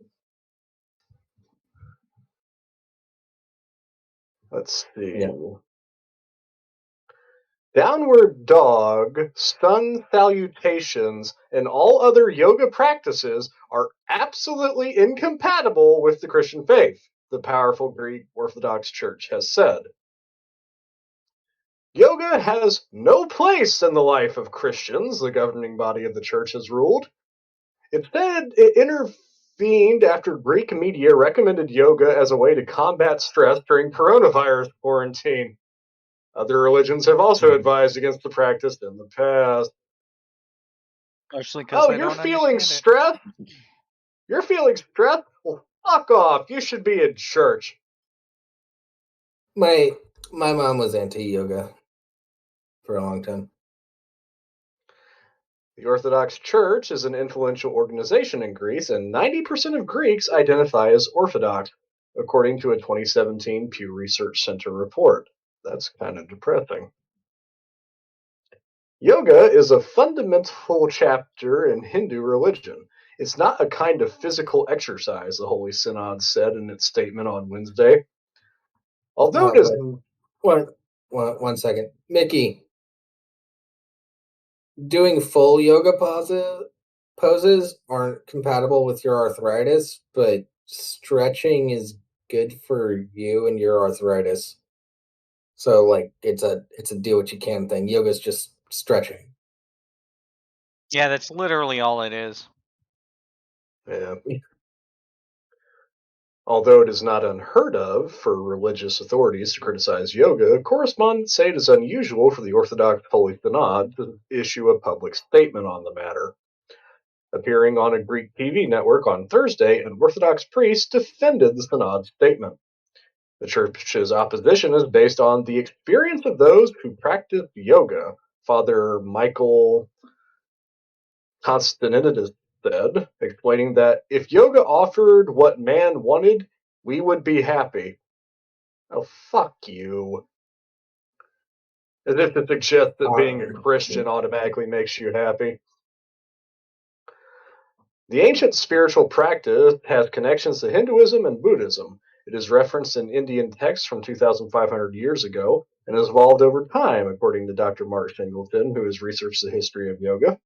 Let's see. Yeah. Downward dog, sun salutations, and all other yoga practices are absolutely incompatible with the Christian faith, the powerful Greek Orthodox Church has said. Yoga has no place in the life of Christians, the governing body of the church has ruled. Instead, it intervened after Greek media recommended yoga as a way to combat stress during coronavirus quarantine. Other religions have also advised against the practice in the past. Especially you're feeling stressed? You're feeling stressed? Well, fuck off. You should be in church. My mom was anti-yoga for a long time. The Orthodox Church is an influential organization in Greece, and 90% of Greeks identify as Orthodox, according to a 2017 Pew Research Center report. That's kind of depressing. Yoga is a fundamental chapter in Hindu religion. It's not a kind of physical exercise, the Holy Synod said in its statement on Wednesday. Although it is But one second, Mickey. Doing full yoga poses aren't compatible with your arthritis, but stretching is good for you and your arthritis. So like it's a do what you can thing. Yoga's just stretching. Yeah, that's literally all it is. yeah. Although it is not unheard of for religious authorities to criticize yoga, correspondents say it is unusual for the Orthodox Holy Synod to issue a public statement on the matter. Appearing on a Greek TV network on Thursday, an Orthodox priest defended the Synod's statement. The church's opposition is based on the experience of those who practice yoga. Father Michael Constantinidis said, explaining that if yoga offered what man wanted, we would be happy. Oh, fuck you. As if to suggest that being a Christian automatically makes you happy. The ancient spiritual practice has connections to Hinduism and Buddhism. It is referenced in Indian texts from 2,500 years ago and has evolved over time, according to Dr. Mark Singleton, who has researched the history of yoga.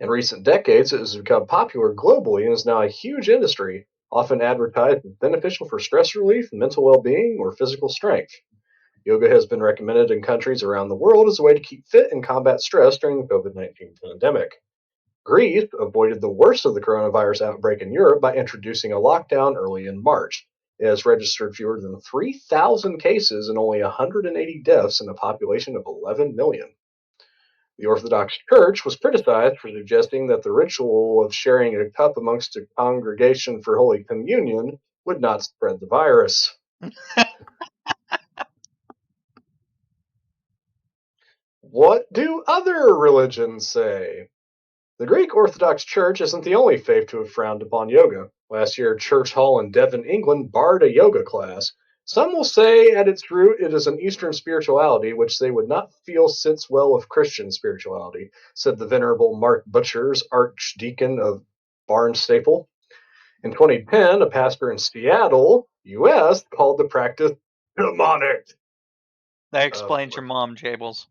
In recent decades, it has become popular globally and is now a huge industry, often advertised as beneficial for stress relief, mental well being, or physical strength. Yoga has been recommended in countries around the world as a way to keep fit and combat stress during the COVID-19 pandemic. Greece avoided the worst of the coronavirus outbreak in Europe by introducing a lockdown early in March. It has registered fewer than 3,000 cases and only 180 deaths in a population of 11 million. The Orthodox Church was criticized for suggesting that the ritual of sharing a cup amongst a congregation for Holy Communion would not spread the virus. What do other religions say? The Greek Orthodox Church isn't the only faith to have frowned upon yoga. Last year, Church Hall in Devon, England barred a yoga class. Some will say at its root it is an Eastern spirituality which they would not feel sits well with Christian spirituality, said the Venerable Mark Butchers, Archdeacon of Barnstaple. In 2010, a pastor in Seattle, U.S., called the practice demonic. That explains your mom, Jables.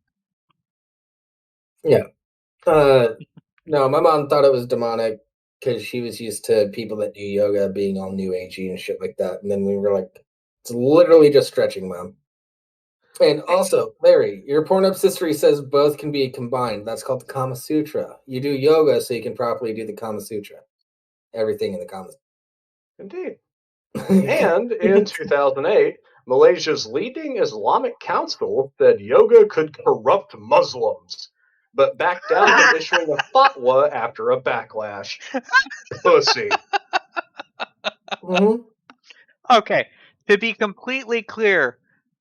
Yeah. No, my mom thought it was demonic because she was used to people that do yoga being all new agey and shit like that. And then we were like, it's literally just stretching, mom. And also, Larry, your Pornhub's history says both can be combined. That's called the Kama Sutra. You do yoga so you can properly do the Kama Sutra. Everything in the Kama Indeed. Sutra. And in 2008, Malaysia's leading Islamic council said yoga could corrupt Muslims, but backed down from issuing a fatwa after a backlash. Pussy. Mm-hmm. Okay, to be completely clear,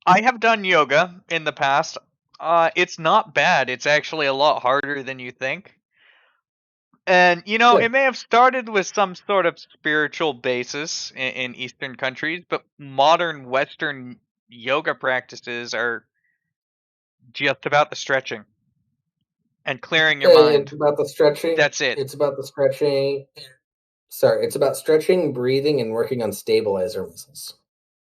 I have done yoga in the past. It's not bad. It's actually a lot harder than you think. And Yeah. it may have started with some sort of spiritual basis in Eastern countries, but modern Western yoga practices are just about the stretching and clearing your It's mind. about the stretching. That's it. It's about the stretching. Sorry, it's about stretching, breathing, and working on stabilizer muscles.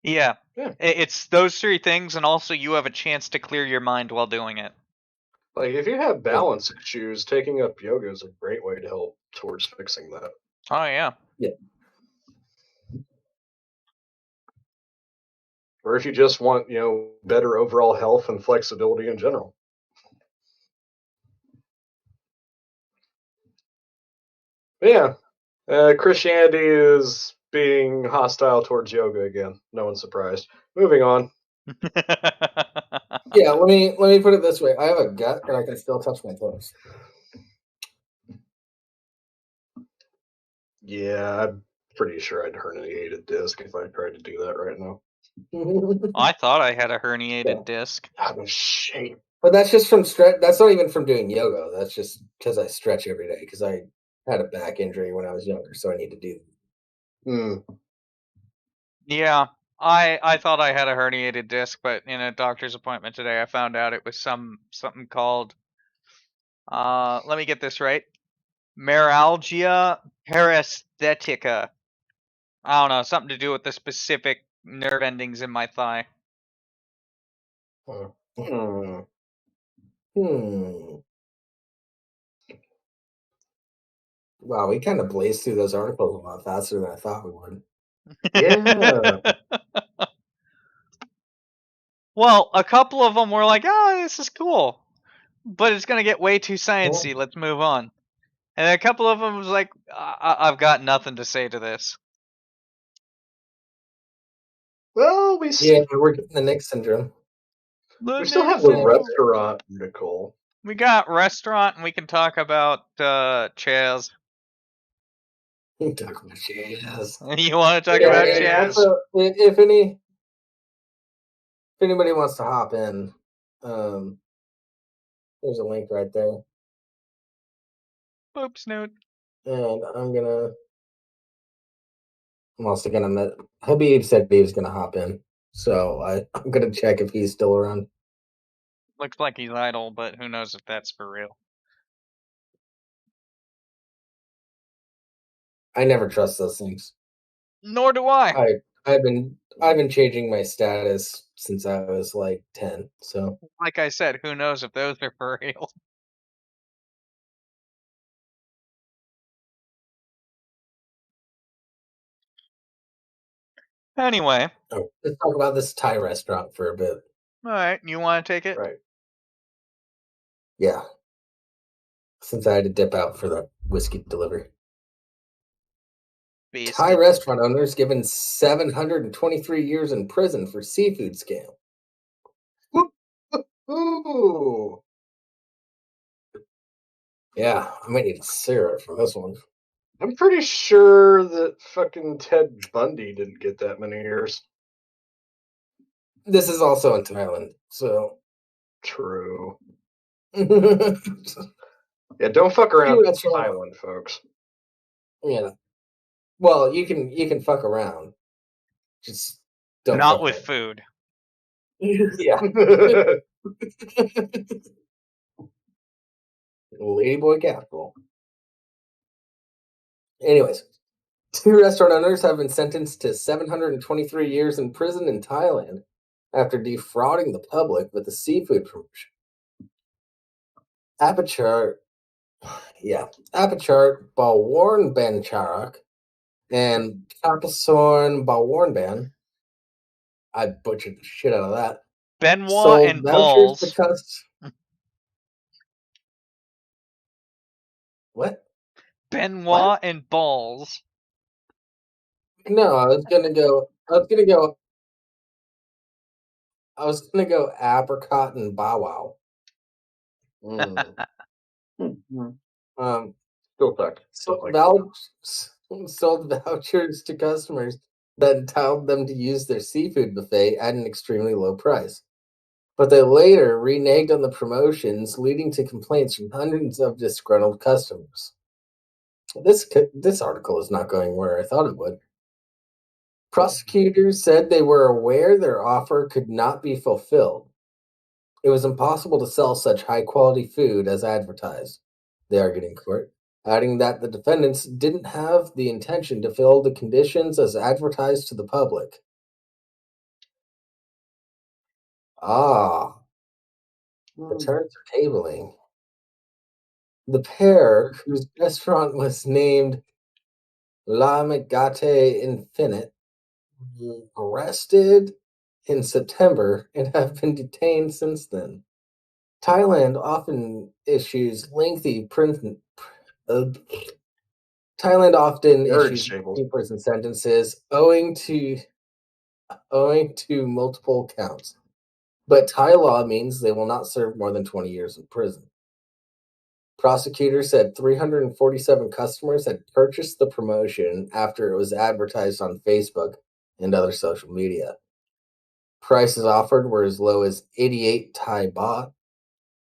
Yeah. Yeah. It's those three things, and also you have a chance to clear your mind while doing it. Like, if you have Yeah. balance issues, taking up yoga is a great way to help towards fixing that. Oh, yeah. Yeah. Or if you just want, better overall health and flexibility in general. But yeah, Christianity is being hostile towards yoga again. No one's surprised. Moving on. Yeah, let me put it this way. I have a gut and I can still touch my toes. Yeah, I'm pretty sure I'd herniate a disc if I tried to do that right now. I thought I had a herniated Yeah. disc. Out of shape. But that's just from stretch. That's not even from doing yoga. That's just because I stretch every day because I had a back injury when I was younger, so I need to do. Hmm. Yeah, I thought I had a herniated disc, but in a doctor's appointment today, I found out it was something called Let me get this right. Meralgia paresthetica. I don't know, something to do with the specific nerve endings in my thigh. Hmm. Hmm. Wow, we kind of blazed through those articles a lot faster than I thought we would. Yeah. Well, a couple of them were like, "Oh, this is cool," but it's gonna get way too sciencey. Let's move on. And a couple of them was like, "I've got nothing to say to this." Well, Yeah, we're getting the Nick syndrome. The we still have Nick the syndrome. restaurant article. We got restaurant, and we can talk about Chaz. We can talk about jazz. You want to talk Yeah, about and Chaz? also, if anybody wants to hop in, there's a link right there, Boop snoot. and I'm also gonna. Habib said he was gonna hop in, so I'm gonna check if he's still around. Looks like he's idle, but who knows if that's for real. I never trust those things. Nor do I. I've been changing my status since I was like 10. So Like I said, who knows if those are for real. Anyway, let's talk about this Thai restaurant for a bit. alright, you want to take it? Right. Yeah, since I had to dip out for the whiskey delivery. Thai Biscuit. restaurant owners given 723 years in prison for seafood scam. Ooh. Yeah, I might need a syrup for this one. I'm pretty sure that fucking Ted Bundy didn't get that many years. This is also in Thailand, so True. yeah. Yeah, don't fuck around in Restaurant. Thailand, folks. Well, you can fuck around, just don't. Not fuck with it. food. Yeah, Ladyboy Capital. Anyways, 2 restaurant owners have been sentenced to 723 years in prison in Thailand after defrauding the public with a seafood promotion. Apachart Balwarn Charak and Kapasorn Balwarnban, I butchered the shit out of that, Benoit sold and vouchers to balls. What? Benoit and balls. No, I was gonna go apricot and bow wow. Um, Still suck. sold vouchers to customers that entitled them to use their seafood buffet at an extremely low price. But they later reneged on the promotions, leading to complaints from hundreds of disgruntled customers. This article is not going where I thought it would. Prosecutors said they were aware their offer could not be fulfilled. It was impossible to sell such high quality food as advertised, they argued in court, adding that the defendants didn't have the intention to fill the conditions as advertised to the public. Ah, the terms are tabling. The pair, whose restaurant was named La Megate Infinite, were arrested in September and have been detained since then. Thailand often issues lengthy uh, Thailand often Very issues stable. lengthy prison sentences owing to multiple counts. But Thai law means they will not serve more than 20 years in prison. Prosecutors said 347 customers had purchased the promotion after it was advertised on Facebook and other social media. Prices offered were as low as 88 Thai baht,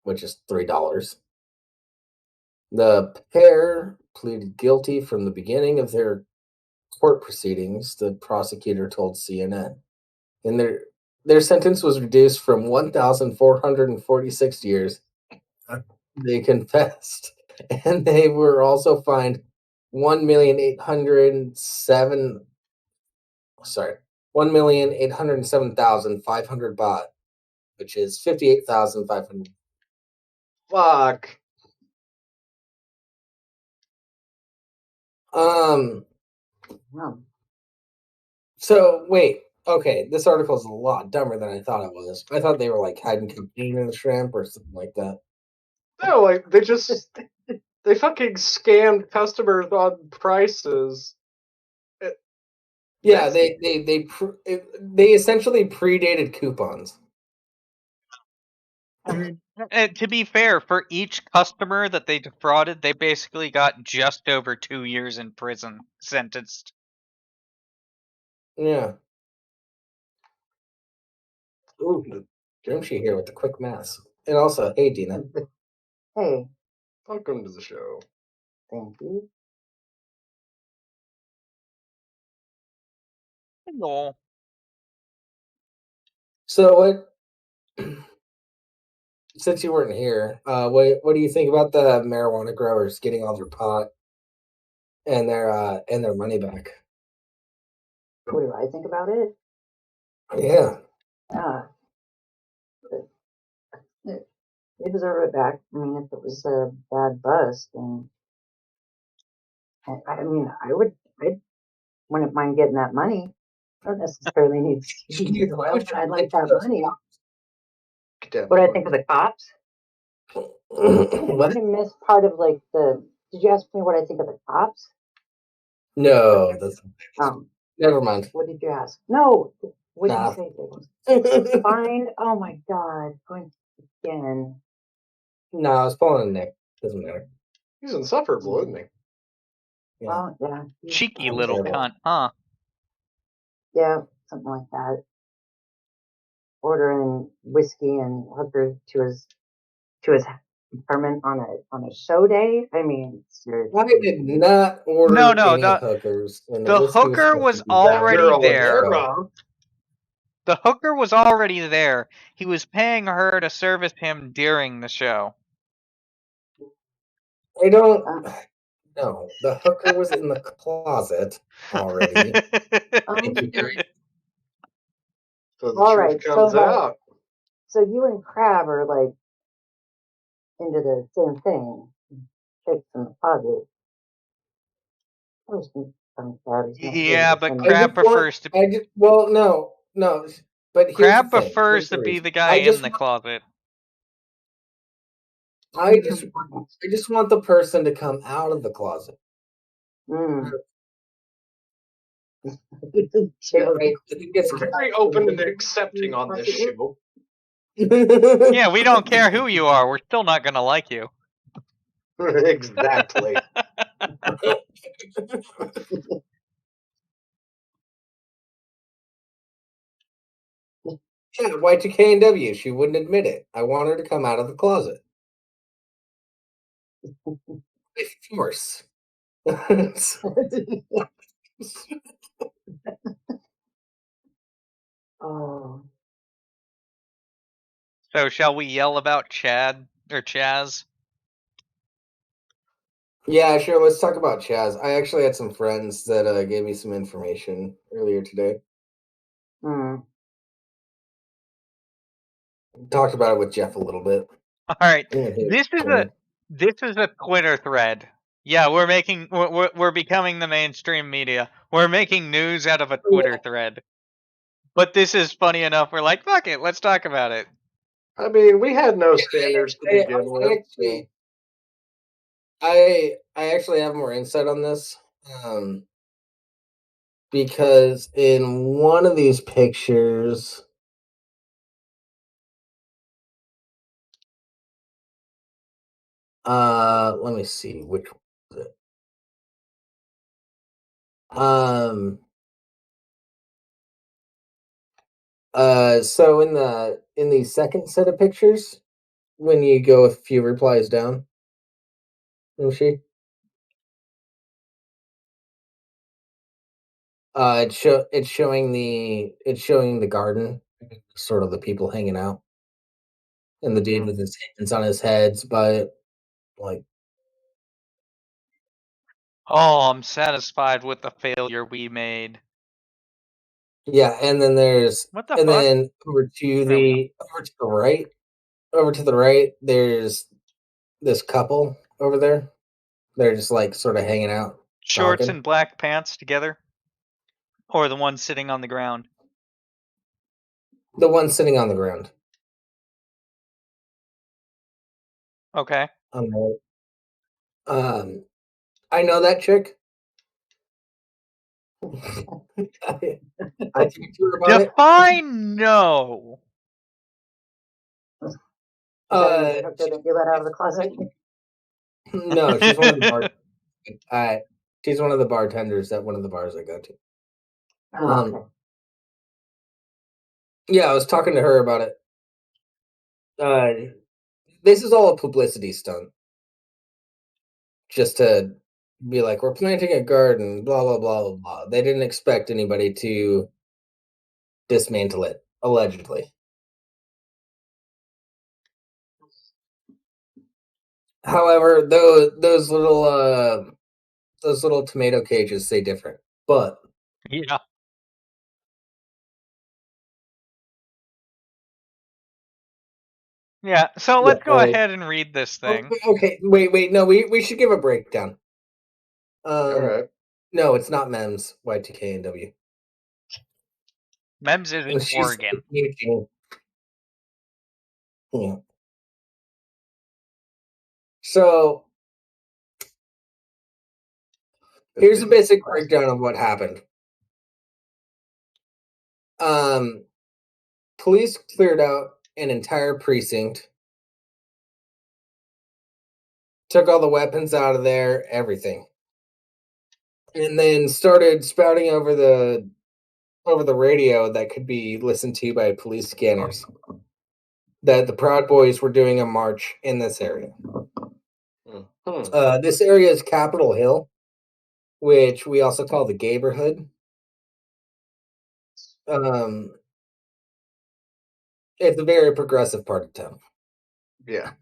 which is $3. The pair pleaded guilty from the beginning of their court proceedings, the prosecutor told CNN. And their sentence was reduced from 1,446 years They confessed, and they were also fined 1,807. Sorry, 1,807,500 baht, which is 58,500. Fuck. Wow. So wait, okay, this article is a lot dumber than I thought it was. I thought they were like hiding cocaine in the shrimp or something like that. No, like they fucking scammed customers on prices. Yeah, That's- they essentially predated coupons. And to be fair, for each customer that they defrauded, they basically got just over 2 years in prison sentenced. Yeah. Ooh, Rimshee here with the quick maths. And also, hey, Deana. Hey, Welcome to the show. thank you. Hello. So what? Since you weren't here, what do you think about the marijuana growers getting all their pot and their money back? What do I think about it? Yeah. They deserve it back. I mean, if it was a bad bust, and I mean, I wouldn't mind getting that money. I don't necessarily need CBD oil, but I'd like that money. What I think of the cops? What? I missed part of like the. Did you ask me what I think of the cops? No, that's Um, never mind. what did you ask? No, what did Nah. you say? James? Fine. Oh my God, going again. No, I was pulling a Nick. Doesn't matter. He's insufferable, isn't he? Yeah. Well, yeah. Cheeky I'm little terrible. cunt, huh? Yeah, something like that. Ordering whiskey and hookers to his apartment on a show day. I mean, seriously. I did not order No, any hookers, and the whiskey hooker supposed was to be That already girl in there. there, huh? The hooker was already there. He was paying her to service him during the show. I don't. No, the hooker was in the closet already. So the All truth right, comes so out. so you and Crab are like into the same thing. Chicks in the closet. I was thinking Crab is not really Yeah, the but same. Crab prefers to Well, no. But here's the Crab thing. prefers Here's to the be reason. the guy in the closet. I just want the person to come out of the closet. Mm. I think it's Very open and accepting on this show. Yeah, we don't care who you are. We're still not gonna like you. Exactly. Yeah, Y2K&W. She wouldn't admit it. I want her to come out of the closet. Of course. Oh, So shall we yell about Chad or Chaz? Yeah, sure. Let's talk about Chaz. I actually had some friends that gave me some information earlier today. mm. Talked about it with Jeff a little bit. All right, Yeah, this is a Twitter thread. Yeah, we're becoming the mainstream media. We're making news out of a Twitter thread. But this is funny enough. We're like, fuck it, let's talk about it. I mean, we had no standards to begin with. I actually have more insight on this. Because in one of these pictures, let me see which one is it. So in the second set of pictures, when you go a few replies down, Rimshee, it's showing the garden, sort of the people hanging out, and the dude with his hands on his heads by it. Like, Oh, I'm satisfied with the failure we made. yeah, and then What the fuck? then over There we to the right, there's this couple over there. They're just like sort of hanging out, Shorts talking. and black pants together? Or the one sitting on the ground? The one sitting on the ground. Okay. On the right. I know that chick. I talked to her about it. Define no. Is that a hooker that you let out of the closet? No, she's one of the bar. She's one of the bartenders at one of the bars I go to. Oh, okay. Yeah, I was talking to her about it. This is all a publicity stunt, just to be like, we're planting a garden, blah blah blah blah blah. They didn't expect anybody to dismantle it, allegedly. However, those little tomato cages say different. But Yeah. Yeah, so yeah, let's go ahead and read this thing. okay, wait, no, we should give a breakdown. All right. No, it's not MEMS, Y2K and W. MEMS is in She's Oregon. yeah. So here's a basic breakdown of what happened. Police cleared out an entire precinct, took all the weapons out of there, everything, and then started spouting over the radio that could be listened to by police scanners that the Proud Boys were doing a march in this area. This area is Capitol Hill, which we also call the Gayborhood. It's a very progressive part of town. Yeah.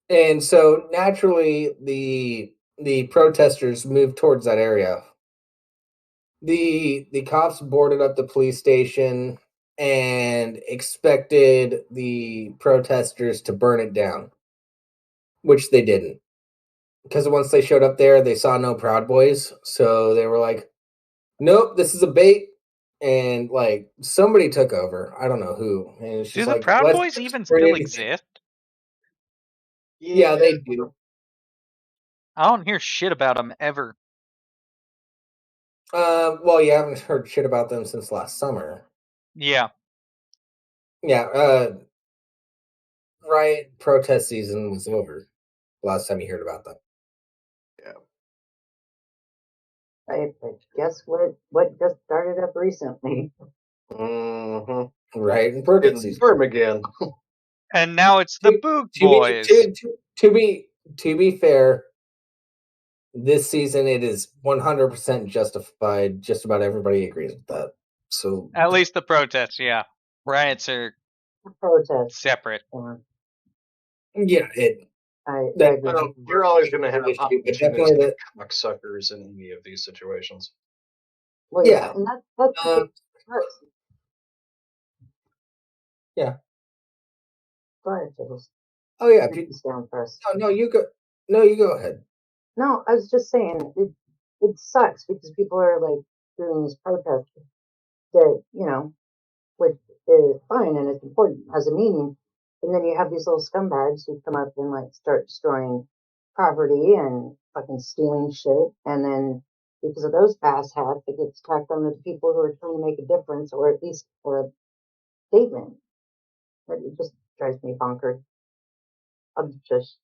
And so naturally the protesters moved towards that area. The cops boarded up the police station and expected the protesters to burn it down, which they didn't. Because once they showed up there, they saw no Proud Boys, so they were like, "Nope, this is a bait." And like somebody took over. I don't know who. And it's Do just the like, Proud let's Boys even burn still anything. exist? Yeah, they do. I don't hear shit about them ever. Well, you haven't heard shit about them since last summer. Yeah. Yeah, riot protest season was over. Last time you heard about them. Yeah. Right, but guess what just started up recently? Mm-hmm. Right, and protest Getting season. firm again. And now it's the Boog Boys. To be fair, this season it is 100% justified. Just about everybody agrees with that. So At least the protests, yeah. Riots are Protest. separate. yeah, I that agree. Well, you're always going to have issue, but definitely opportunistic that. cocksuckers in any of these situations. Well, Yeah. and that's Um, go yeah. ahead, Jules. Oh yeah. Keep this down first. No, you go. No, you go ahead. No, I was just saying it sucks because people are like doing these protests that which is fine and it's important, has a meaning, and then you have these little scumbags who come up and like start destroying property and fucking stealing shit, and then because of those ass hats, it gets tacked on the people who are trying to make a difference or at least a statement. It just drives me bonkers. I'm just.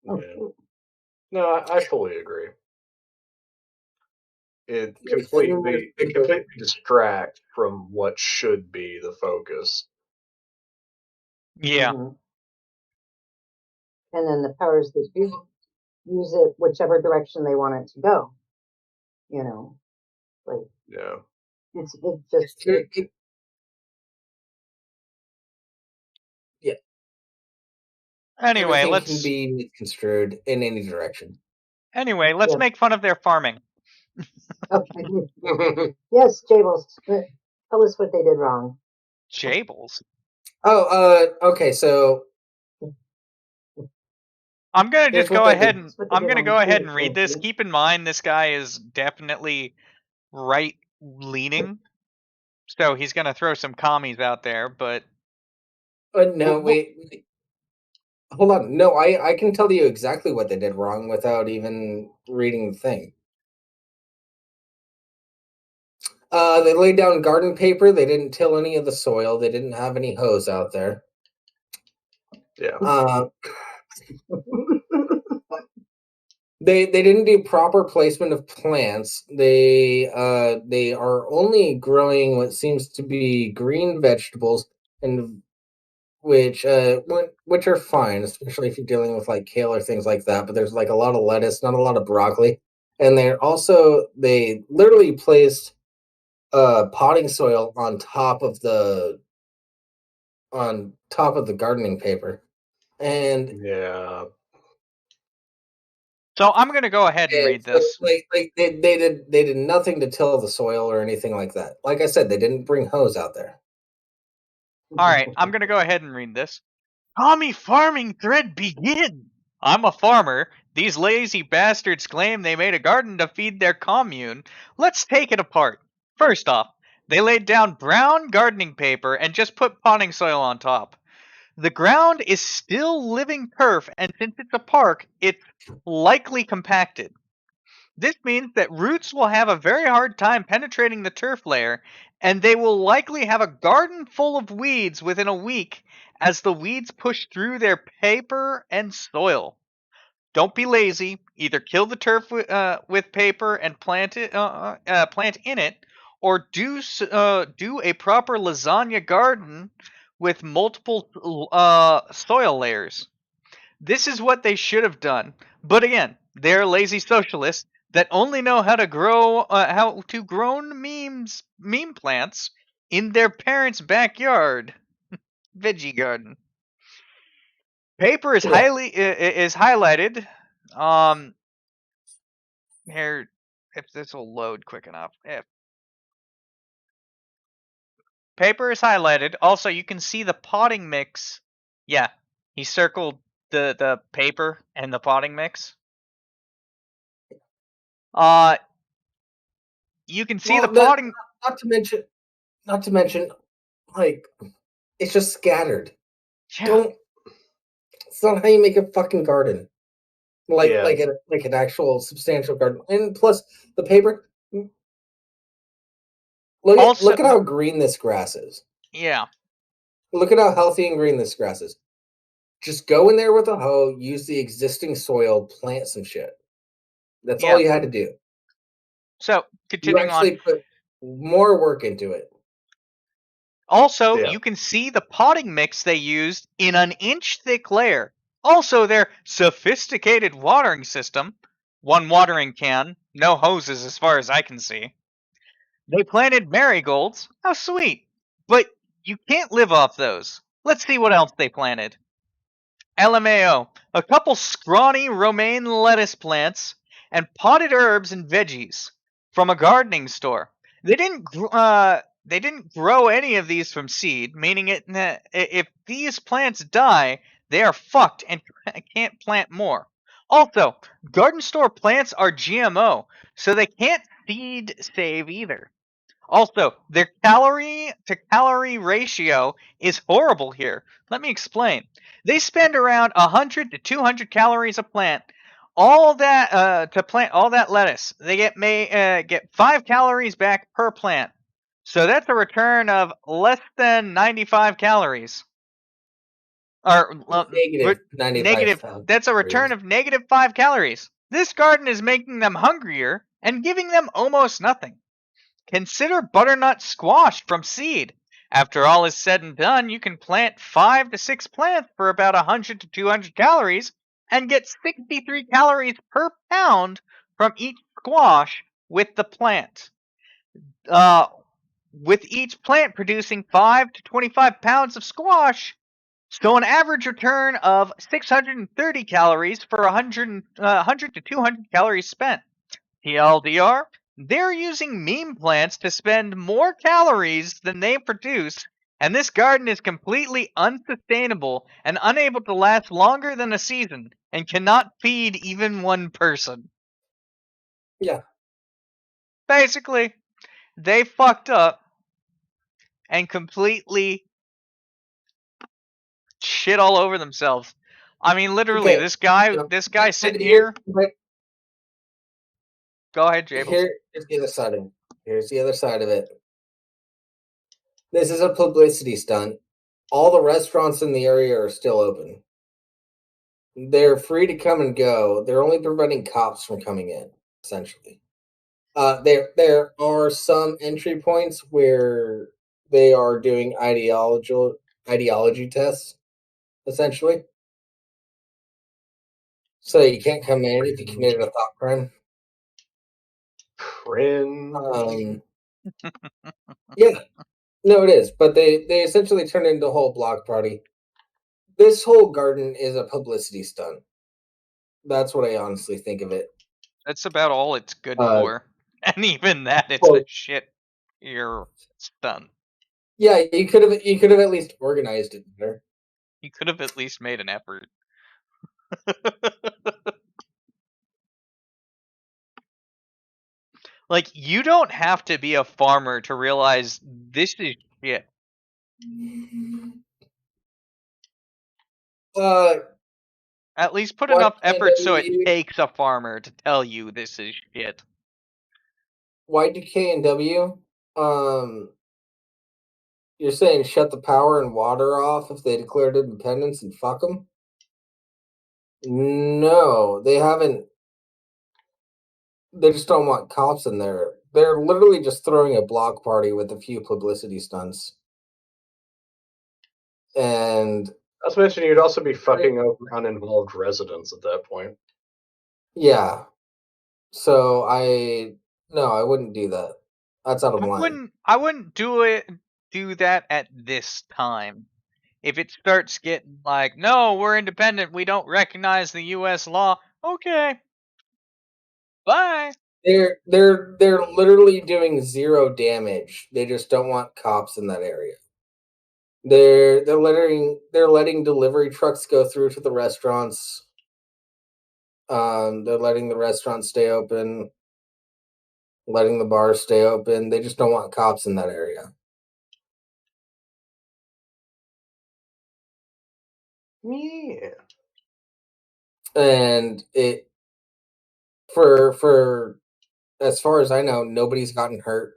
Yeah. No, I fully agree. It completely distracts from what should be the focus. Yeah. Mhm. And then the powers that be use it whichever direction they want it to go. Like Yeah. it just It, Anyway, Everything let's can be misconstrued in any direction. Yeah. make fun of their farming. Okay. Yes, Jables, tell us what they did wrong. Jables. Okay, so I'm gonna here's just what go they ahead did. and That's what they did wrong. read this. Keep in mind this guy is definitely right leaning, so he's gonna throw some commies out there. But No, wait. Hold on. No, I can tell you exactly what they did wrong without even reading the thing. They laid down garden paper. They didn't till any of the soil. They didn't have any hose out there. Yeah. They didn't do proper placement of plants. They are only growing what seems to be green vegetables, and which are fine, especially if you're dealing with like kale or things like that. But there's like a lot of lettuce, not a lot of broccoli, and they literally placed potting soil on top of the gardening paper, and Yeah. so I'm gonna go ahead and read this. they did nothing to till the soil or anything like that. Like I said, they didn't bring hose out there. All right, I'm gonna go ahead and read this. Commie farming thread begin. I'm a farmer. These lazy bastards claim they made a garden to feed their commune. Let's take it apart. First off, they laid down brown gardening paper and just put potting soil on top. The ground is still living turf, and since it's a park, it's likely compacted. This means that roots will have a very hard time penetrating the turf layer, and they will likely have a garden full of weeds within a week as the weeds push through their paper and soil. Don't be lazy. Either kill the turf with paper and plant in it, or do a proper lasagna garden with multiple soil layers. This is what they should have done. But again, they're lazy socialists that only know how to grow meme plants in their parents' backyard. Veggie garden. Paper is Yeah. is highlighted. Um here, if this will load quick enough. If paper is highlighted, also you can see the potting mix. Yeah, he circled the paper and the potting mix. Uh you can see the Well, that potting. not not to mention, like it's just scattered. Yeah, Don't. It's not how you make a fucking garden. Yeah. Like an actual substantial garden. And plus the paper. also, Look at how green this grass is. yeah, Look at how healthy and green this grass is. Just go in there with a hoe, use the existing soil, plant some shit. That's all yeah. you had to do. So You continuing on. actually put more work into it. Also, Yeah. you can see the potting mix they used in an inch thick layer. Also, their sophisticated watering system. One watering can, no hoses as far as I can see. They planted marigolds. How sweet. But you can't live off those. Let's see what else they planted. LMAO, a couple scrawny romaine lettuce plants, and potted herbs and veggies from a gardening store. They didn't grow any of these from seed, meaning if these plants die, they are fucked and can't plant more. Also, garden store plants are GMO, so they can't seed save either. Also, their calorie to calorie ratio is horrible here. Let me explain. They spend around 100 to 200 calories a plant. All that to plant all that lettuce. They get 5 calories back per plant. So that's a return of less than 95 calories. Or Negative 95 negative. That's a return calories. of negative 5 calories. This garden is making them hungrier and giving them almost nothing. Consider butternut squash from seed. After all is said and done, you can plant 5 to 6 plants for about 100 to 200 calories and get 63 calories per pound from each squash with the plant. Uh, with each plant producing 5 to 25 pounds of squash, So an average return of 630 calories for 100 to 200 calories spent. TLDR, they're using meme plants to spend more calories than they produce, and this garden is completely unsustainable and unable to last longer than a season and cannot feed even one person. Yeah. Basically, they fucked up and completely shit all over themselves. I mean, literally, Okay. this guy No, sitting here, here. Go ahead, Jables. here's the other side of it. Here's the other side of it. This is a publicity stunt. All the restaurants in the area are still open. They're free to come and go. They're only preventing cops from coming in, essentially. There are some entry points where they are doing ideology tests, essentially. So you can't come in if you committed a thought crime. Cringe. Yeah, no, it is. But they essentially turn it into a whole block party. This whole garden is a publicity stunt. That's what I honestly think of it. That's about all it's good Uh, for. And even that, it's well, a shit ear stunt. yeah, you could have at least organized it better. You could have at least made an effort. Like, you don't have to be a farmer to realize this is shit. Uh, At least put why enough can't effort so it we? takes a farmer to tell you this is shit. YDK&W, you're saying shut the power and water off if they declared independence and fuck them? No, they haven't. They just don't want cops in there. They're literally just throwing a block party with a few publicity stunts. And Not to mention, you'd also be fucking over uninvolved residents at that point. yeah, so I wouldn't do that. That's out of line. I wouldn't do that at this time. If it starts getting like, no, we're independent, we don't recognize the US law, okay. Bye. They're literally doing zero damage. They just don't want cops in that area. They're letting delivery trucks go through to the restaurants. They're letting the restaurants stay open, letting the bars stay open. They just don't want cops in that area. Yeah. And it for as far as I know, nobody's gotten hurt.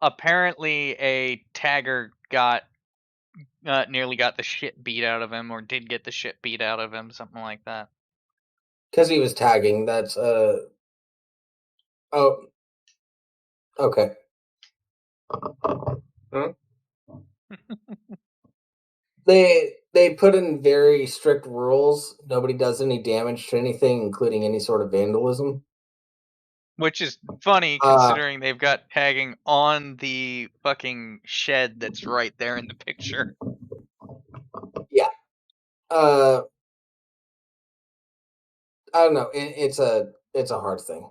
Apparently a tagger got nearly got the shit beat out of him, or did get the shit beat out of him, something like that. Because he was tagging. That's oh, okay. Huh? They put in very strict rules. Nobody does any damage to anything, including any sort of vandalism. Which is funny considering they've got tagging on the fucking shed that's right there in the picture. Yeah. I don't know. It's a hard thing.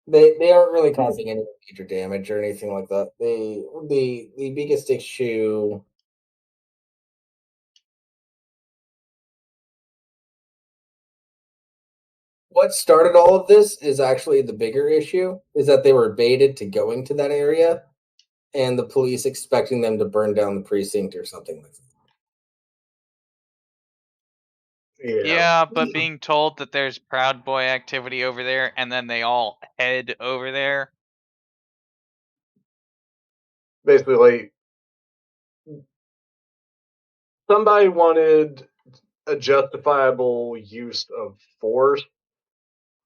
They aren't really causing any major damage or anything like that. The biggest issue. What started all of this is actually the bigger issue, is that they were baited to going to that area and the police expecting them to burn down the precinct or something like that. Yeah, but being told that there's Proud Boy activity over there and then they all head over there. Basically, like, somebody wanted a justifiable use of force,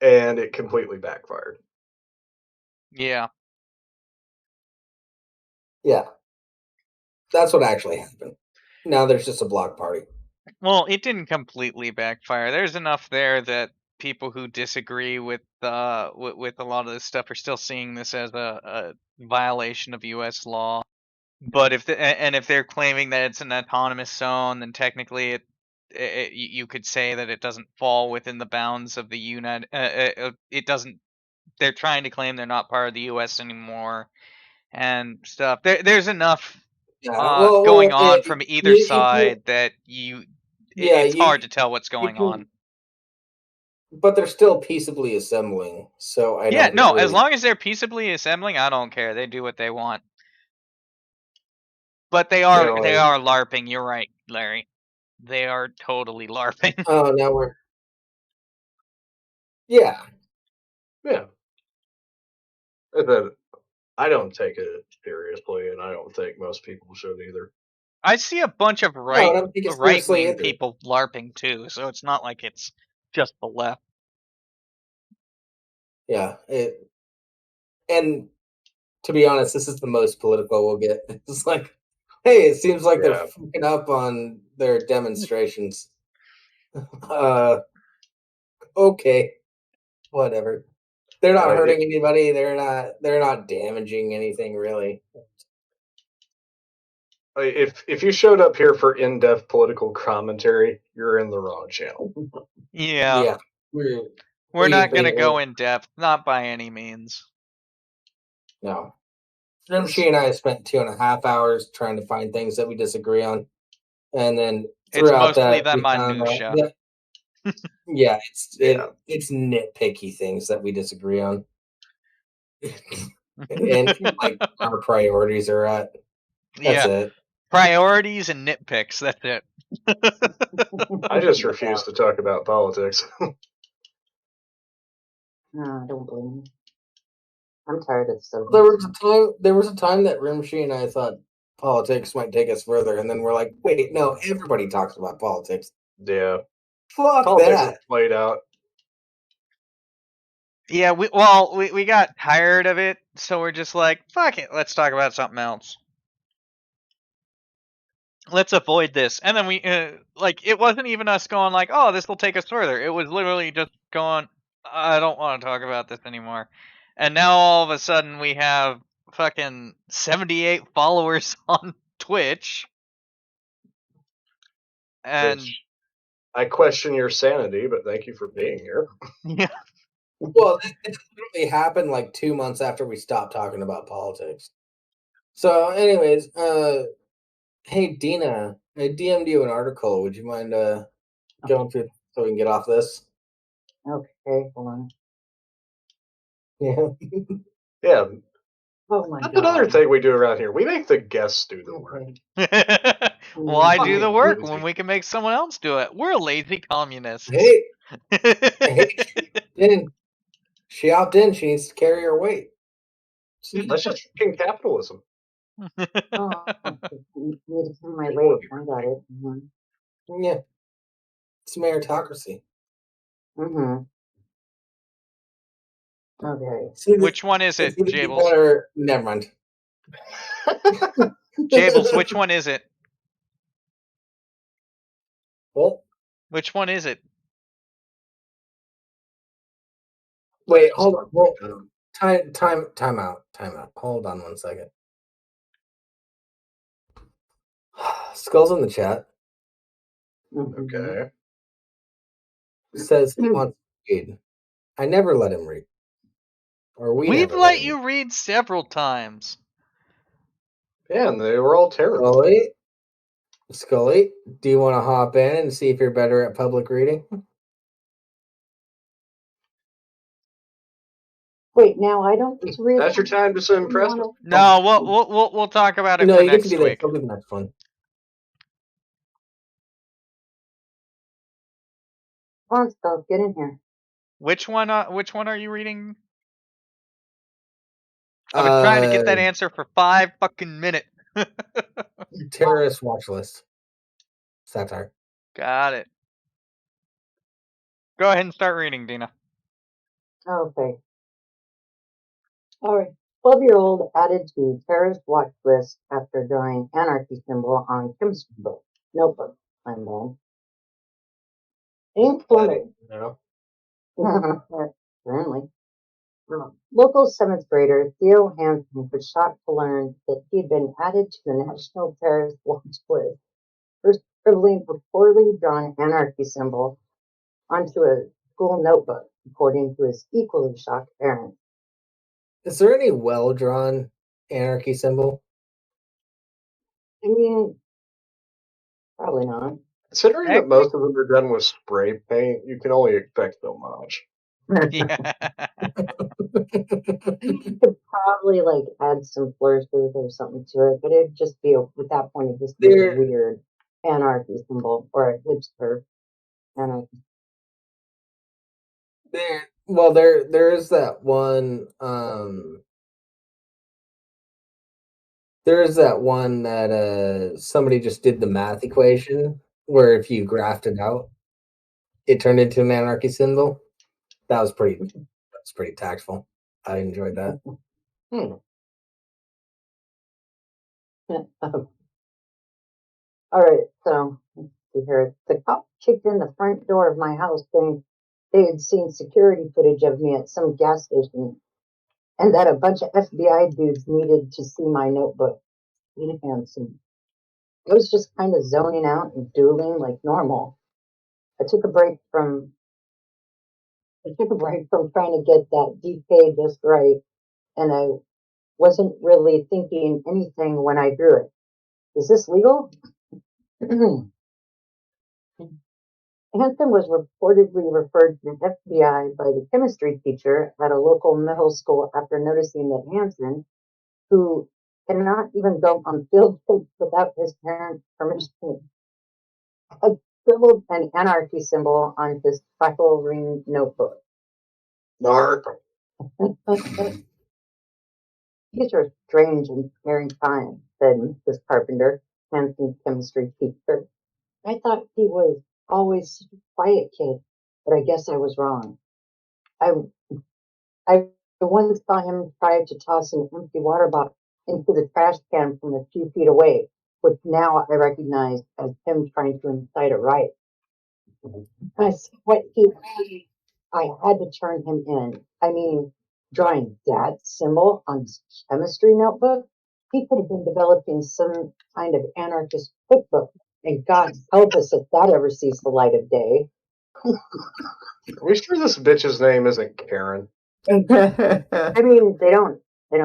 and it completely backfired. Yeah. Yeah. That's what actually happened. Now there's just a block party. Well, it didn't completely backfire. There's enough there that people who disagree with a lot of this stuff are still seeing this as a violation of U.S. law. But if if they're claiming that it's an autonomous zone, then technically you could say that it doesn't fall within the bounds of the unit. It doesn't. They're trying to claim they're not part of the U.S. anymore and stuff. There's enough Yeah, going on from either side that it's hard to tell what's going on. But they're still peaceably assembling, so I don't. No, really... as long as they're peaceably assembling, I don't care. They do what they want. But they are LARPing. You're right, Larry. They are totally LARPing. Oh, now we're. Yeah. I don't take it seriously, and I don't think most people should either. I see a bunch of right-wing people LARPing too, so it's not like it's just the left. Yeah, and to be honest, this is the most political we'll get. It's like, hey, it seems like they're fucking up on their demonstrations. Okay, whatever. They're not hurting anybody. They're not damaging anything really. If you showed up here for in-depth political commentary, you're in the wrong channel. Yeah. We're not going to go in depth, not by any means. No. Rimshee and I spent 2.5 hours trying to find things that we disagree on, and then throughout that, the minutia. It's nitpicky things that we disagree on, and like our priorities are at. That's it. Priorities and nitpicks. That's it. I just refuse to talk about politics. No, don't blame me. I'm tired of stuff. There was a time that Rimshee and I thought politics might take us further, and then we're like, wait, no, everybody talks about politics. Yeah. Fuck politics that. Is played out. Yeah, we got tired of it, so we're just like, fuck it, let's talk about something else. Let's avoid this. And then we, it wasn't even us going like, oh, this will take us further. It was literally just going, I don't want to talk about this anymore. And now all of a sudden we have fucking 78 followers on Twitch. And I question your sanity, but thank you for being here. Yeah. Well, it literally happened like 2 months after we stopped talking about politics. So, anyways, hey, Deana, I DM'd you an article. Would you mind going through so we can get off this? Okay, hold on. Yeah. Yeah. Oh my That's God. another thing we do around here. We make the guests do the work. Why do the work when we can make someone else do it? We're lazy communists. Hey, she opted in. She needs to carry her weight. That's just fucking capitalism. Oh, you need to carry my weight. I got it. Mm-hmm. Yeah. It's meritocracy. Mm-hmm. Okay. Which one is it, Jables? Never mind. Jables, which one is it? What? Which one is it? Wait, hold on. Well, time out. Hold on 1 second. Skull's in the chat. Okay. Says he wants to read. I never let him read. Or we've let you read several times. Yeah, and they were all terrible. Scully, do you want to hop in and see if you're better at public reading? Wait, now I don't get to read. That's your time to impress us. No, we'll talk about it for next week. That. It'll be the next one. Come on, Skull, get in here. Which one are you reading? I've been trying to get that answer for 5 fucking minutes. Terrorist watch list. Satire. Got it. Go ahead and start reading, Deana. Okay. All right. 12-year-old added to terrorist watch list after drawing anarchy symbol on chemistry book. Notebook. I'm done. Inclement. No. Apparently. Local seventh grader Theo Hansen was shocked to learn that he had been added to the National Terrorist Watch list for scribbling a poorly drawn anarchy symbol onto a school notebook, according to his equally shocked parents. Is there any well-drawn anarchy symbol? I mean, probably not. Considering that most of them are done with spray paint, you can only expect so much. Yeah. You could probably like add some flourishes or something to it, but it'd just be at that point it'd just be a There, weird anarchy symbol or a hipster anarchy. there is that one. There is that one that somebody just did the math equation where if you graphed it out, it turned into an anarchy symbol. That was pretty tactful. I enjoyed that. All right, so let's see here. The cop kicked in the front door of my house saying they had seen security footage of me at some gas station and that a bunch of FBI dudes needed to see my notebook. Handsome. I was just kind of zoning out and doodling like normal. I took a break from trying to get that DK just right, and I wasn't really thinking anything when I drew it. Is this legal? Hansen was reportedly referred to the FBI by the chemistry teacher at a local middle school after noticing that Hansen, who cannot even go on field trips without his parents' permission, had scribbled an anarchy symbol on his spiral ring notebook. Narc. These are strange and scary times, said Mrs. Carpenter, Hansen's chemistry teacher. I thought he was always such a quiet kid, but I guess I was wrong. I I once saw him try to toss an empty water bottle into the trash can from a few feet away, which now I recognize as him trying to incite a riot. I saw what he I had to turn him in. I mean, drawing that symbol on his chemistry notebook, he could have been developing some kind of anarchist cookbook. And God help us if that ever sees the light of day. Are we sure this bitch's name isn't Karen? I mean, they don't say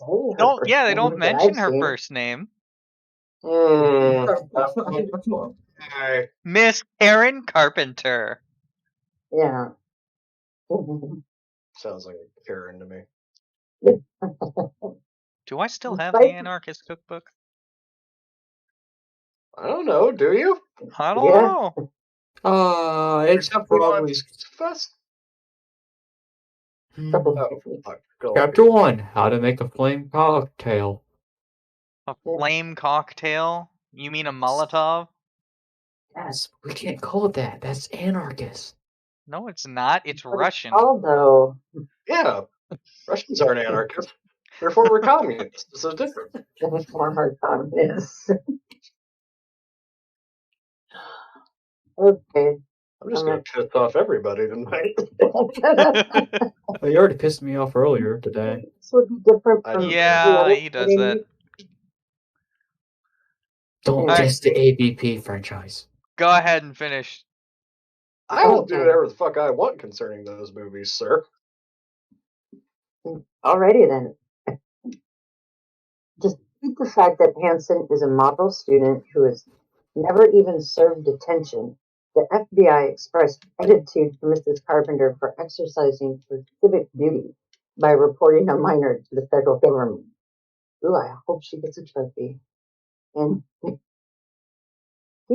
her Don't. first Yeah, they name don't that mention I've her seen. first name. Okay. Miss Karen Carpenter. Yeah. Sounds like a Karen to me. Do I still have the Despite, anarchist cookbook? I don't know. Do you? I don't yeah. know. It's probably Fest? Hmm. Oh, fuck. Go on. Chapter 1, How to Make a Flame Cocktail. A flame cocktail? You mean a Molotov? Yes, we can't call it that. That's anarchist. No, it's not. It's But Russian. although Yeah. Russians aren't anarchists. They're former communists. This is different. former communists. Okay. I'm just going to piss off everybody tonight. Well, you already pissed me off earlier today. This would be different I from know. Yeah, he does that. Don't Alright. diss the ABP franchise. Go ahead and finish. I will do whatever the fuck I want concerning those movies, sir. Alrighty then. Despite the fact that Hansen is a model student who has never even served detention, the FBI expressed gratitude to Mrs. Carpenter for exercising her civic duty by reporting a minor to the federal government. Ooh, I hope she gets a trophy. And we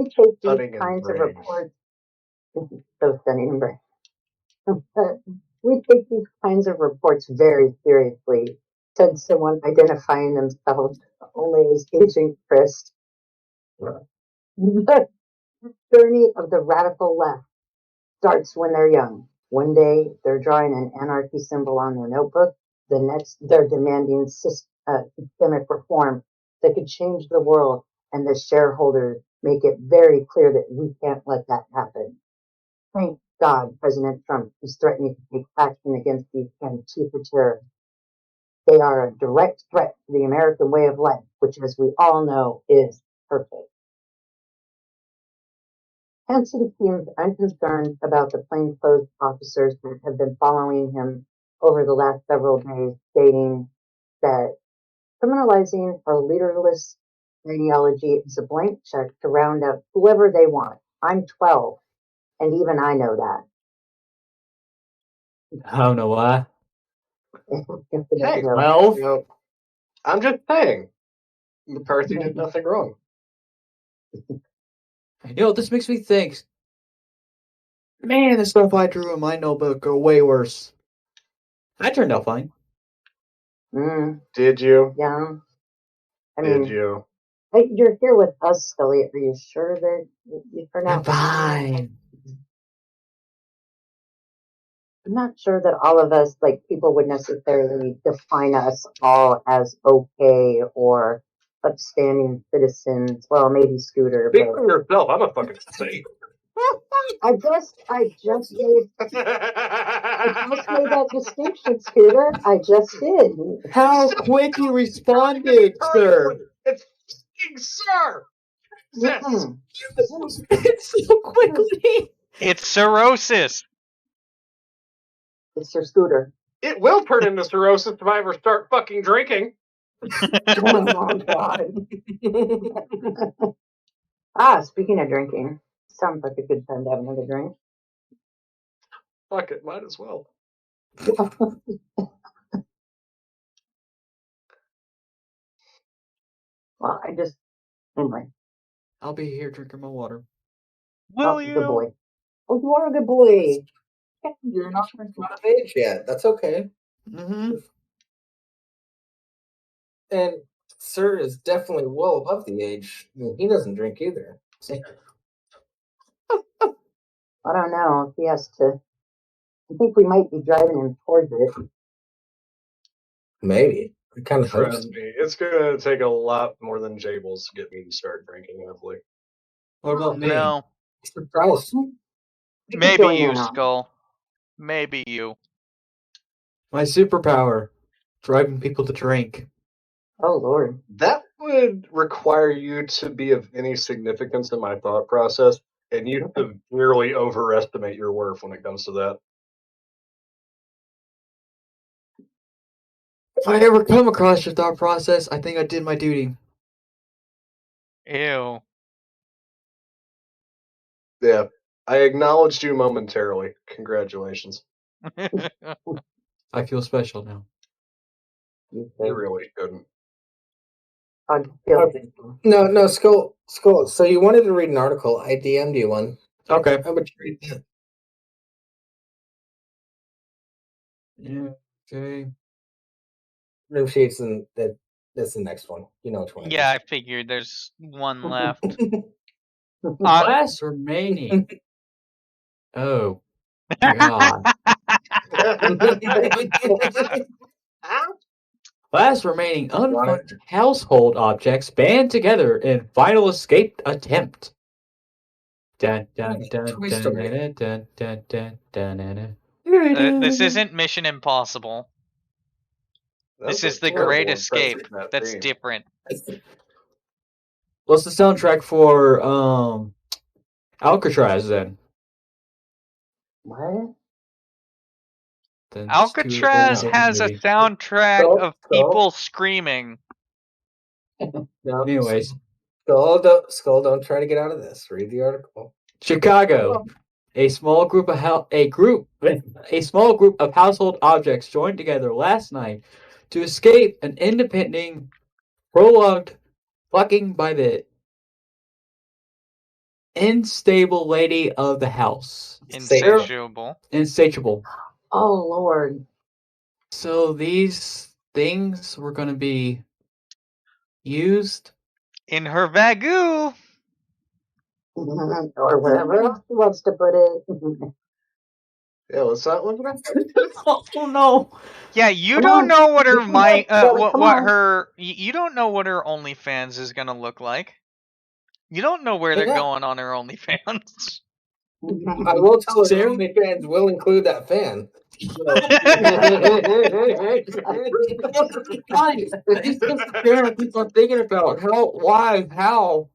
take these Stunning and kinds of brave. reports. So stunning and brave. We take these kinds of reports very seriously, said someone identifying themselves only as Agent Chris. The journey of the radical left starts when they're young. One day, they're drawing an anarchy symbol on their notebook. The next, they're demanding systemic reform that could change the world, and the shareholders make it very clear that we can't let that happen. Thank God, President Trump is threatening to take action against these Antifa terrorists. They are a direct threat to the American way of life, which, as we all know, is perfect. Hence, it seems unconcerned about the plainclothes officers that have been following him over the last several days, stating that criminalizing a leaderless ideology is a blank check to round up whoever they want. I'm 12, and even I know that. I don't know why. Hey, 12? you know, I'm just saying, McCarthy did nothing wrong. This makes me think. Man, the stuff I drew in my notebook are way worse. I turned out fine. Did you? Yeah. I Did mean, you? you're here with us, Scully. Are you sure that you turned I'm out fine. I'm not sure that all of us, like, people would necessarily define us all as okay or upstanding citizens. Well, maybe Scooter, Speak but for yourself. I'm a fucking saint. I just made that distinction, Scooter. I just did. How quick you responded, sir! It's fucking sir. Sis. Mm-mm. so quickly! It's cirrhosis. It's Sir Scooter. It will turn into cirrhosis if I ever start fucking drinking. Oh, God. Speaking of drinking, sounds like a good time to have another drink. Fuck it, might as well. Well, anyway, I'll be here drinking my water. Will good you? boy. Oh, you are a good boy. You're not out of age yet. That's okay. Mm-hmm. And Sir is definitely well above the age. I mean, he doesn't drink either. I don't know if he has to. I think we might be driving him towards it. Maybe. I kind of hope Trust so. me, it's gonna take a lot more than Jables to get me to start drinking heavily. What about me? No. Surprise. We could Maybe join you, in on it. Skull. Maybe you. My superpower. Driving people to drink. Oh, Lord. That would require you to be of any significance in my thought process, and you severely overestimate your worth when it comes to that. If I ever come across your thought process, I think I did my duty. Ew. Yeah, I acknowledged you momentarily. Congratulations. I feel special now. You really shouldn't. I feel Okay. No, Skull. So you wanted to read an article. I DM'd you one. Okay. How about you read that? Yeah. Okay. Rimshee's and that's the next one. You know which one. Yeah, I figured there's one left. Class remaining. Oh. God. Last remaining unfunded household objects band together in final escape attempt. Dun dun dun Toy dun Story. dun dun dun dun dun dun. This isn't Mission Impossible. This is the Great Escape. That's different. What's the soundtrack for Alcatraz then? What? Then Alcatraz has a soundtrack of people screaming. No. Anyways, Skull, don't try to get out of this. Read the article. Chicago. A small group of household objects joined together last night to escape an independent prolonged fucking by the unstable lady of the house. Insatiable. Insatiable. Oh, Lord. So these things were going to be used In her Vagoo. Or wherever else he wants to put it. Yeah, let's not look at Oh no! Yeah, you Come don't on. know what her You can do it, Billy, come what on. her you don't know what her OnlyFans is gonna look like. You don't know where they're Yeah. going on her OnlyFans. I will tell her how many fans will include that fan. Keep on thinking about how.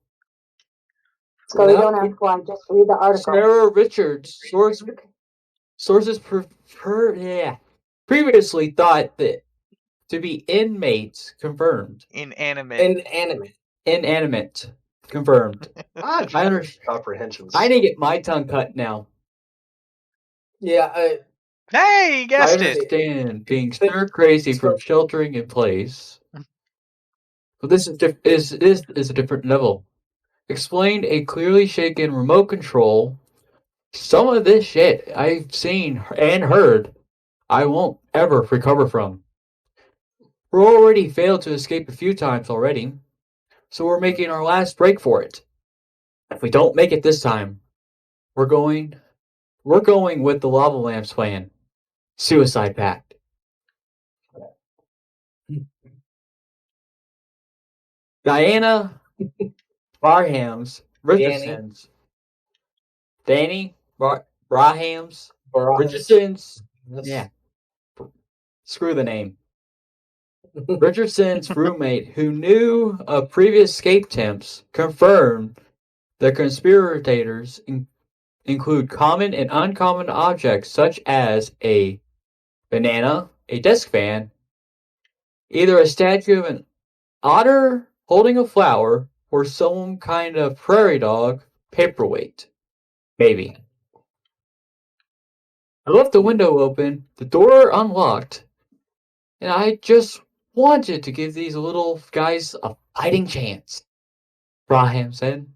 So we don't have to watch, just read the article. Sarah Richards, sources previously thought that to be inmates confirmed. Inanimate confirmed. Comprehensions. I need to get my tongue cut now. Yeah, Hey, you guessed I it. understand being stir crazy from sheltering in place. But this is a different level. Explained a clearly shaken remote control. Some of this shit I've seen and heard, I won't ever recover from. We're already failed to escape a few times already, so we're making our last break for it. If we don't make it this time, we're going with the lava lamps plan. Suicide pact. Diana Barhams Richardson's. Danny Brahams Richardson's. Yeah. Screw the name. Richardson's roommate, who knew of previous escape attempts, confirmed the conspirators include common and uncommon objects such as a banana, a desk fan, either a statue of an otter holding a flower, or some kind of prairie dog paperweight. Maybe. I left the window open, the door unlocked, and I just wanted to give these little guys a fighting chance, Braham said.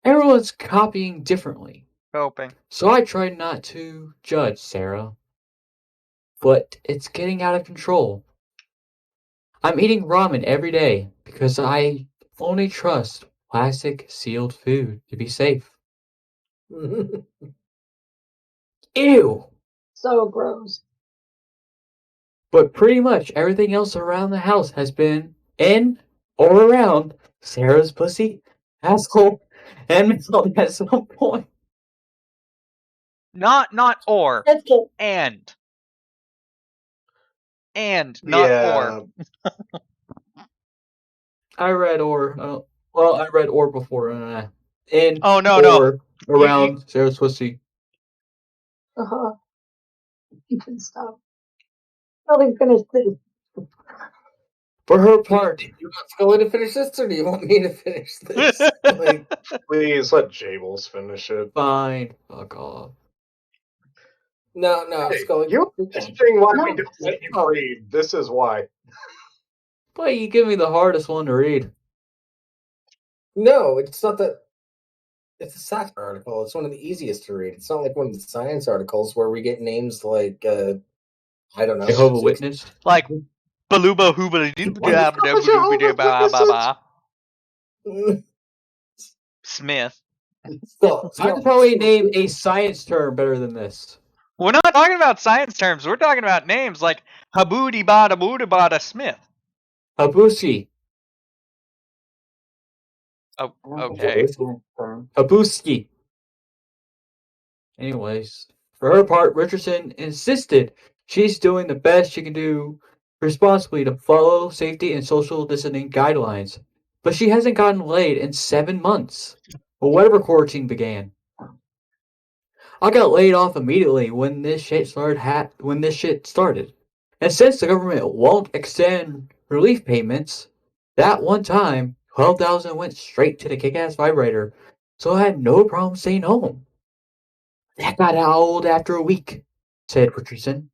Everyone's copying differently. Hoping. So I tried not to judge Sarah. But it's getting out of control. I'm eating ramen every day because I only trust plastic sealed food to be safe. Ew! So gross. But pretty much everything else around the house has been in or around Sarah's pussy, asshole, and mouth at some point. Not or. And. Not or. I read or. I read or before. In Oh, no, or around Sarah's pussy. You can stop. Nothing finished this. For her part, do you want Scully to finish this, or do you want me to finish this? Like, please let Jables finish it. Fine. Fuck off. No, Hey, Scully. you're questioning why we don't let you read. This is why. But you give me the hardest one to read. No, it's not that. It's a satire article. It's one of the easiest to read. It's not like one of the science articles where we get names like I don't know. Jehovah's Witness. Like Baluba Hooba Smith. Still, I could probably name a science term better than this. We're not talking about science terms. We're talking about names like Haboody Bada Booda Bada Smith. Habuski. Oh, okay. Habuski. Anyways, for her part, Richardson insisted she's doing the best she can do responsibly to follow safety and social distancing guidelines. But she hasn't gotten laid in 7 months, or whatever quarantine began. I got laid off immediately when this shit started. And since the government won't extend relief payments, that one time, $12,000 went straight to the kick-ass vibrator, so I had no problem staying home. That got old after a week, said Richardson.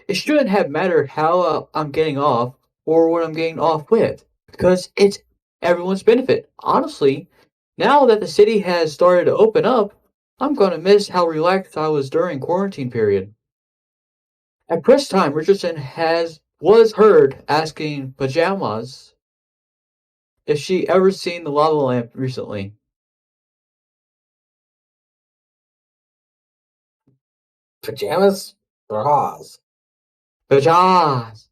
It shouldn't have mattered how I'm getting off or what I'm getting off with, because it's everyone's benefit. Honestly, now that the city has started to open up, I'm gonna miss how relaxed I was during quarantine period. At press time, Richardson was heard asking Pajamas if she ever seen the lava lamp recently. Pajamas, bras. Pajamas.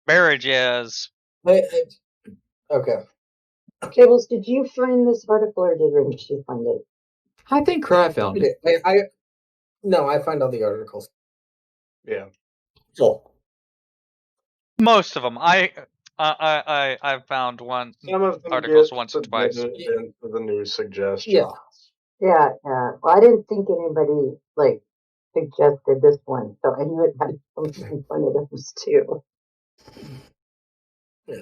Marriages. Okay. Jables, did you find this article or did Rimshee find it? I think Crab found it. No, I find all the articles. Yeah. So Most of them. I've found Some of them articles get once or twice. submitted into the news suggestions. yeah. Yeah. Well, I didn't think anybody like suggested this one, so I knew it had something funny to those too. Yeah.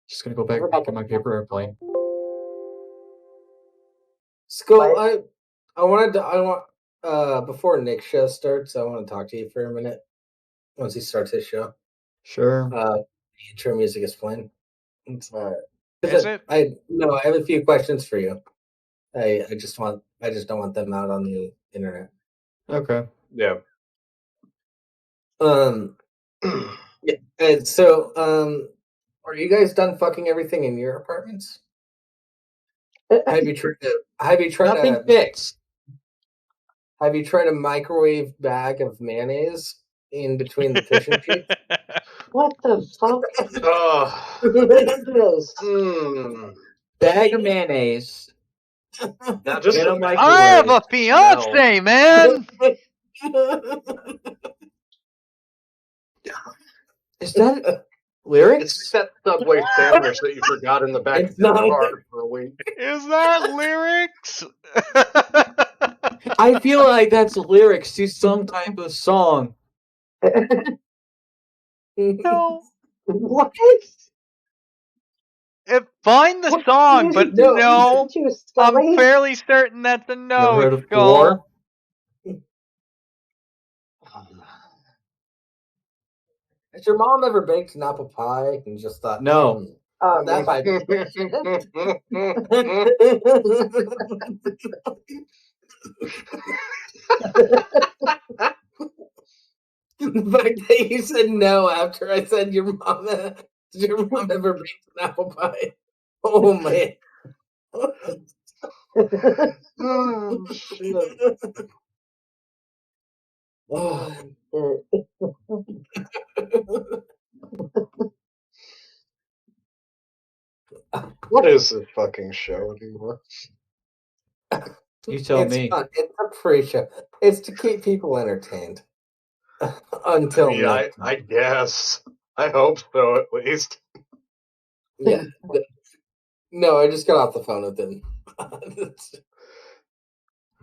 Just gonna go back and get my paper airplane. Skull, I want before Nick's show starts, I want to talk to you for a minute. Once he starts his show. Sure. The intro music is playing. Is it? I have a few questions for you. I just don't want them out on the internet. Okay. Yeah. Yeah. And so, are you guys done fucking everything in your apartments? Have you tried Nothing fixed. Have you tried a microwave bag of mayonnaise in between the cushion sheets? What the fuck? Oh. What is this? Bag of mayonnaise. Now just In a imagine microwave. I have a the smell. fiance, man. Is that lyrics? It's that Subway sandwich that you forgot in the back It's of your not. car for a week. Is that lyrics? I feel like that's lyrics to some type of song. No. What? Find the What song, music but did you no. listen to, I'm Scully? fairly certain that's a Never no, heard of Skull. War? Has your mom ever baked an apple pie and just thought, No. that might be the fact that you said no after I said did your mom ever baked an apple pie? Oh man. Oh, shit. Oh. What is this fucking show anymore? You tell It's me. fun. It's a free show. It's to keep people entertained. Until Nick I guess. I hope so, at least. Yeah. No, I just got off the phone with him.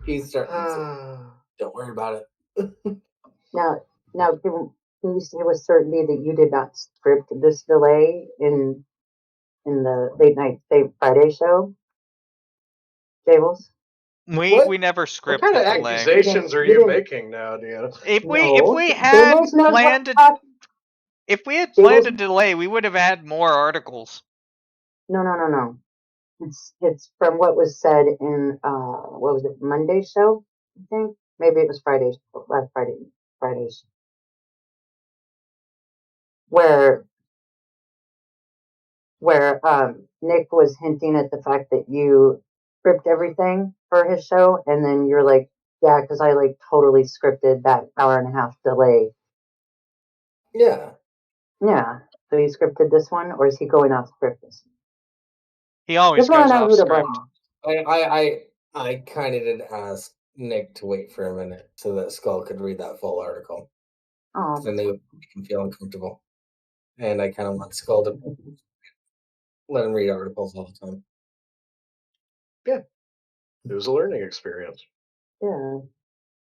He's starting to don't worry about it. Now, can you say with certainty that you did not script this delay in the late night Friday show, Jables? We never What script kind the of delay. accusations are You you didn't- making now, Deana? If we No, had Jables knows planned what a if we had planned a delay, we would have had more articles. No. It's from what was said in what was it, Monday's show? I think maybe it was last Friday's, where Nick was hinting at the fact that you script everything for his show, and then you're like, yeah, because I like totally scripted that hour and a half delay. Yeah. Yeah. So he scripted this one, or is he going off script this? He always Just want goes to know off who to script. blame. I kind of did ask Nick to wait for a minute so that Skull could read that full article. Oh, So I knew it make him feel uncomfortable. And I kind of want Skull to let him read articles all the time. Yeah. It was a learning experience. yeah.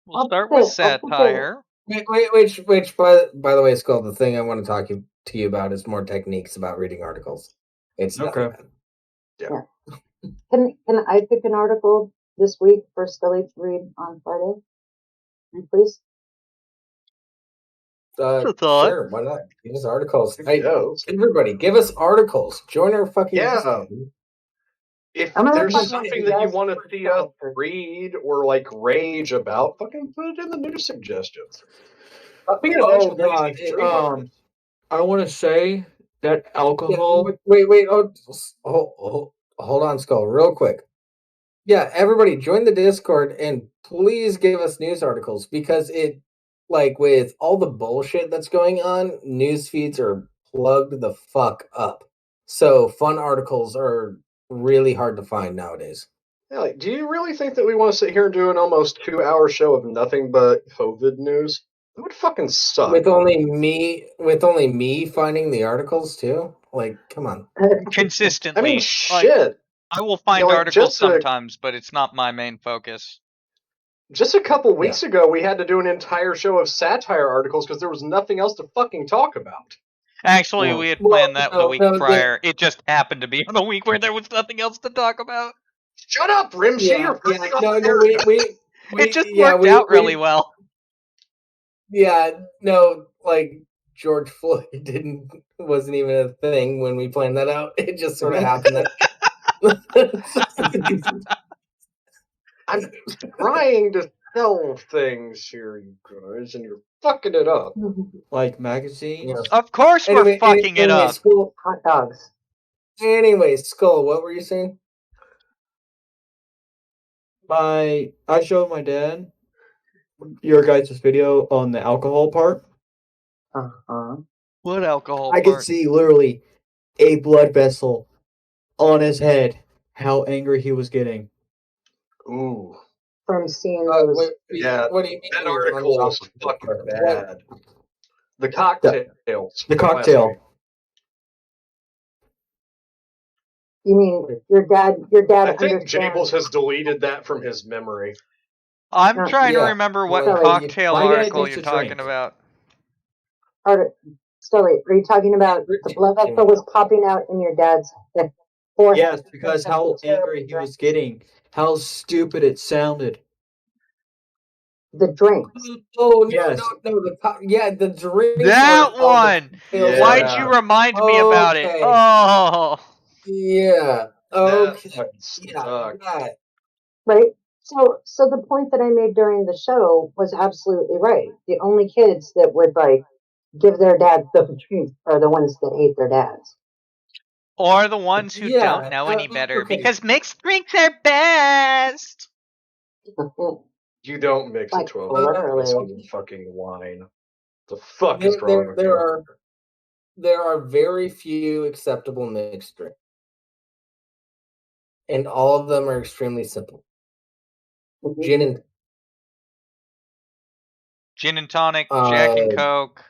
We'll start with satire. Which by the way, Skull, the thing I want to talk to you about is more techniques about reading articles. It's nothing bad. Yeah. Can I pick an article this week for Scully to read on Friday? Please. Sure, why not? Give us articles. Yes. Everybody, give us articles. Join our fucking Yeah. Discord. If I'm gonna there's put something my that you best want to foot see us forward. read or like rage about, fucking put it in the news suggestions. Oh god. I want to say that alcohol. Wait. Hold on, Skull, real quick. Yeah, everybody, join the Discord and please give us news articles because it, like, with all the bullshit that's going on, news feeds are plugged the fuck up. So fun articles are really hard to find nowadays. Yeah, like, do you really think that we want to sit here and do an almost 2-hour show of nothing but COVID news? That would fucking suck. With only me finding the articles too. Like, come on. Consistently. I mean, Like, shit. I will find like, articles sometimes, but it's not my main focus. Just a couple weeks ago, we had to do an entire show of satire articles because there was nothing else to fucking talk about. Actually, we had planned that the week no, prior. It just happened to be on a week where there was nothing else to talk about. Shut up, Rimshee! You're burning off the narrative. It just worked out really well. Yeah, no, like George Floyd wasn't even a thing when we planned that out. It just sort of happened. I'm trying to sell things here, you guys, and you're fucking it up. Like magazines? Yeah. Of course we're fucking it up. Skull, Hot dogs. anyway, Skull, what were you saying? I showed my dad your guys' video on the alcohol part. Uh-huh. What alcohol I could part? see literally a blood vessel on his head. How angry he was getting. Ooh. From seeing those. Yeah, what do you mean? that on article the was alcohol fucking part? bad. The cocktails. The cocktail. You mean your dad I think understands? Jables has deleted that from his memory. I'm No, trying to yeah. remember what Sorry. cocktail My dad article makes you're a talking drink. about. Sully, are you talking about the blood vessel was popping out in your dad's forehead? Yes, because how angry he was getting. How stupid it sounded. The drinks. Oh no, Yes. no, the drinks. That are all the one! Yeah. Why'd you remind me about it? Okay. Oh! Yeah. Okay. That Yeah. sucked. That. Right? So the point that I made during the show was absolutely right. The only kids that would like give their dads those drinks are the ones that hate their dads. Or the ones who Yeah, don't know any better, okay. because mixed drinks are best! You don't mix a Like, 12-ounce literally. with fucking wine. The fuck is wrong with you? There are very few acceptable mixed drinks, and all of them are extremely simple. Gin Gin and tonic, Jack and Coke.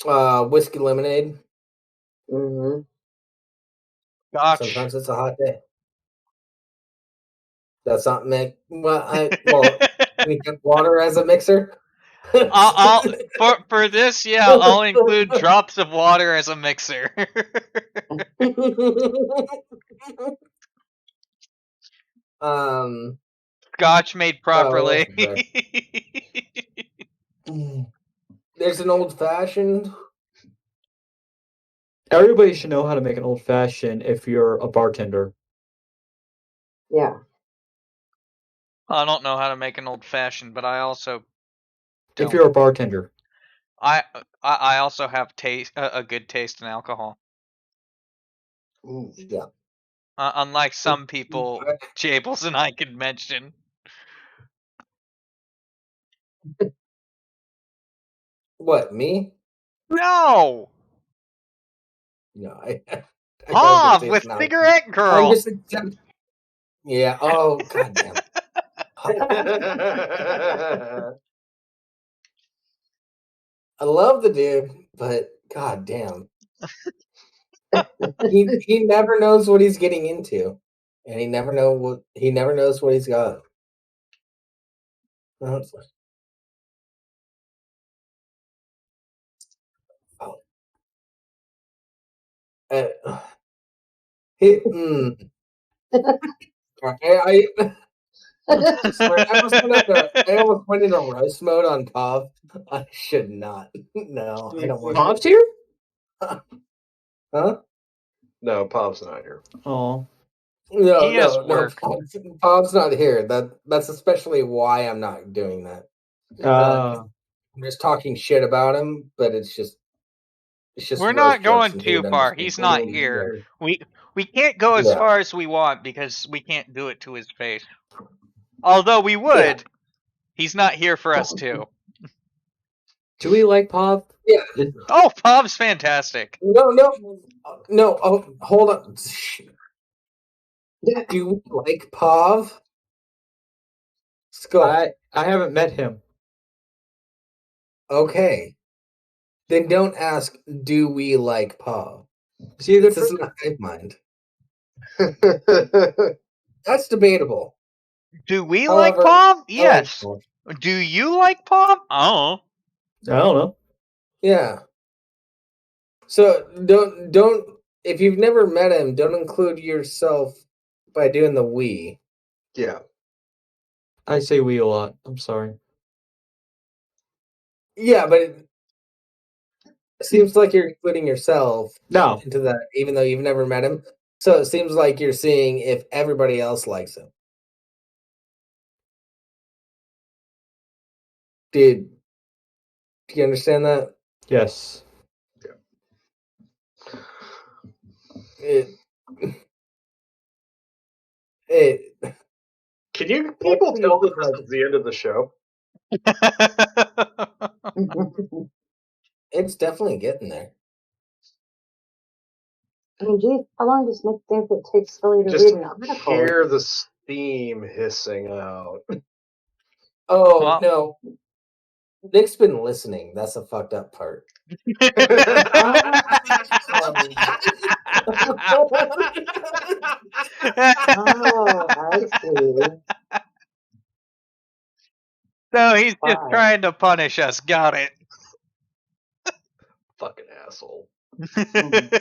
and whiskey lemonade. Mm-hmm. Scotch. Sometimes it's a hot day. That's not mix. Well, we get water as a mixer. For this, yeah, I'll include drops of water as a mixer. Scotch made properly. There's an old fashioned. Everybody should know how to make an old fashioned if you're a bartender. Yeah. I don't know how to make an old fashioned, but I also don't. If you're a bartender. I also have a good taste in alcohol. Ooh. Yeah. Unlike some people, Jables and I could mention. What, me? No! No, I Pav don't with taste Cigarette Girl! I'm just yeah, oh goddamn. I love the dude, but goddamn. he never knows what he's getting into. And he never knows what he's got. Oh. He, I almost went into roast mode on Pav. I should not. No, I don't want Bob's here? Huh? No, Pop's not here. Oh. No, He has no, work. Bob's not here. That's especially why I'm not doing that. I'm just talking shit about him, but it's just We're roast not jokes going and he too would far. understand. He's not here. We can't go as Yeah. far as we want because we can't do it to his face. Although we would, he's not here for us too. Do we like Pop? Yeah. Oh, Bob's fantastic. No. Oh, hold on. Do we like Pav? Skull. I haven't met him. Okay. Then don't ask, do we like Pav? Is he a good This friend? isn't a hive mind. That's debatable. Do we However, like Bob? I like Yes. Pav. Do you like Bob? Oh. I don't know. Yeah. So don't if you've never met him, don't include yourself by doing the we. Yeah. I say we a lot. I'm sorry. Yeah, but it seems like you're including yourself No. into that, even though you've never met him. So it seems like you're seeing if everybody else likes him. Do you understand that? Yes. It Can you people Hopefully tell you that get, this is the end of the show? it's definitely getting there. I mean, geez, how long does Nick think it takes Philly to Just read an article? hear the steam hissing out. Oh Well- no. Nick's been listening. That's the fucked up part. Oh, I see. So he's just Wow. trying to punish us. Got it. Fucking asshole. Mhm.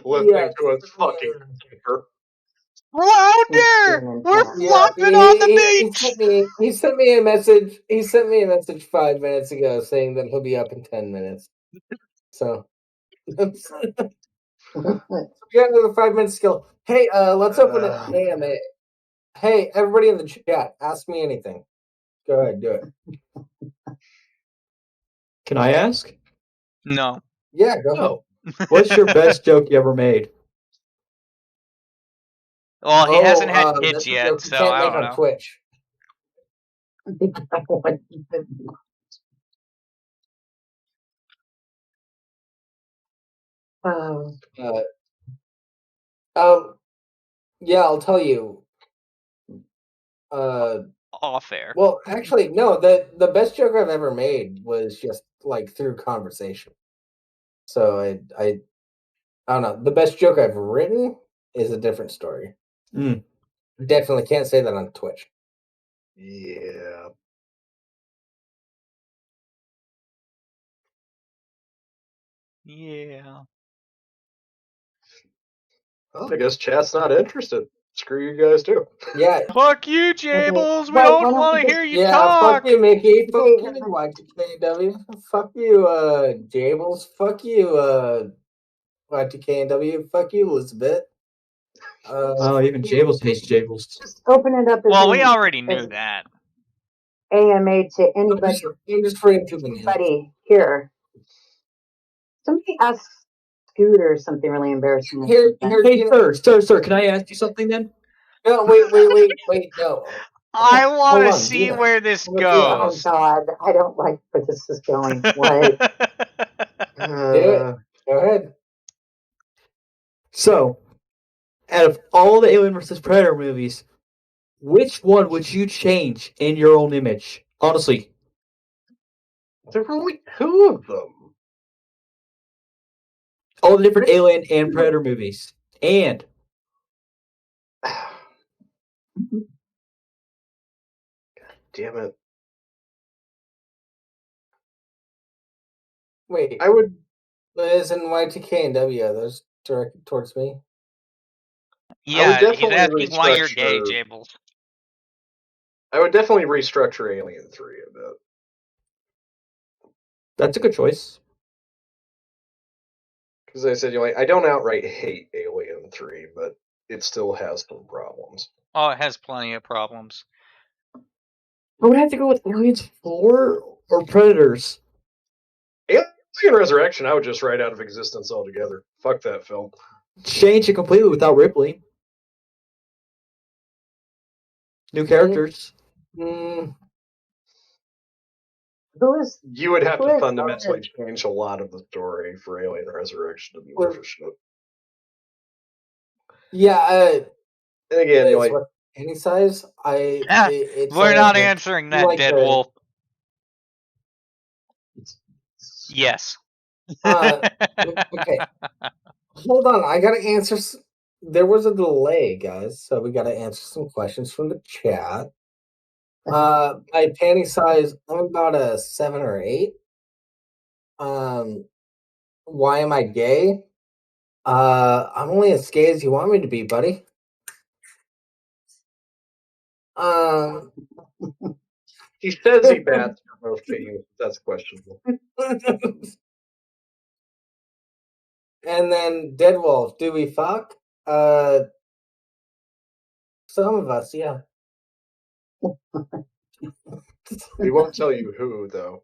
Listening to us fucking tinker. Louder! We're Yeah, flopping on the he beach. sent me a message. He sent me a message 5 minutes ago saying that he'll be up in 10 minutes. So we got another 5 minutes skill. Hey, let's open an AMA. Hey, everybody in the chat, ask me anything. Go ahead, do it. Can I ask? No. Yeah, go ahead. No. What's your best joke you ever made? Well, he hasn't had that's kids a yet, joke you so can't I make don't on know. Twitch. Oh, Yeah, I'll tell you. Off air. Well, actually, no. The best joke I've ever made was just like through conversation. So I don't know. The best joke I've written is a different story. Mm. Definitely can't say that on Twitch. Yeah. Yeah. Well, I guess chat's not interested. Screw you guys too. Yeah, Fuck you, Jables. We Why don't don't want we to just- hear you yeah. talk. Fuck you, Mickey. Fuck Hey, you, Y2KW. Fuck you, Jables. Fuck you, Y2KW. Fuck you, Elizabeth. Oh, even Jables hates Jables. just open it up as Well, an we already knew as that. AMA to I'm just reading through the news. anybody here. Somebody asked Scooter something really embarrassing. Here, Hey, you know, sir, can I ask you something then? no, wait, no. I want to Hold on, see Deana. where this Hold on, Deana. Oh goes. God, I don't like where this is going. What? Do it. Go ahead. So, out of all the Alien vs. Predator movies, which one would you change in your own image? Honestly, There were only two of them. all the different Alien and Predator movies. And Damn it. Wait, I would Liz and Y2K and W, are those directed towards me? Yeah, he's definitely asking why you're gay, restructure- Jables. I would definitely restructure Alien 3 a bit. that's a good choice. Because I said, I don't outright hate Alien 3, but it still has some problems. Oh, it has plenty of problems. I would have to go with Aliens 4 or Predators. Alien Resurrection, I would just write out of existence altogether. Fuck that film. Change it completely without Ripley. New characters. Mm, Who is? You would have Who to is fundamentally change a lot of the story for Alien Resurrection to be worth a shit. Yeah, And again, you're it's like, what any size. It's We're not answering that, like Dead the- Wolf. Yes. okay. Hold on, I gotta answer. There was a delay, guys, so we gotta answer some questions from the chat. My panty size, I'm about a 7 or 8. Why am I gay? I'm only as gay as you want me to be, buddy. he says he bats for both teams. That's questionable. And then Dead Wolf, do we fuck? Some of us, yeah. We won't tell you who, though.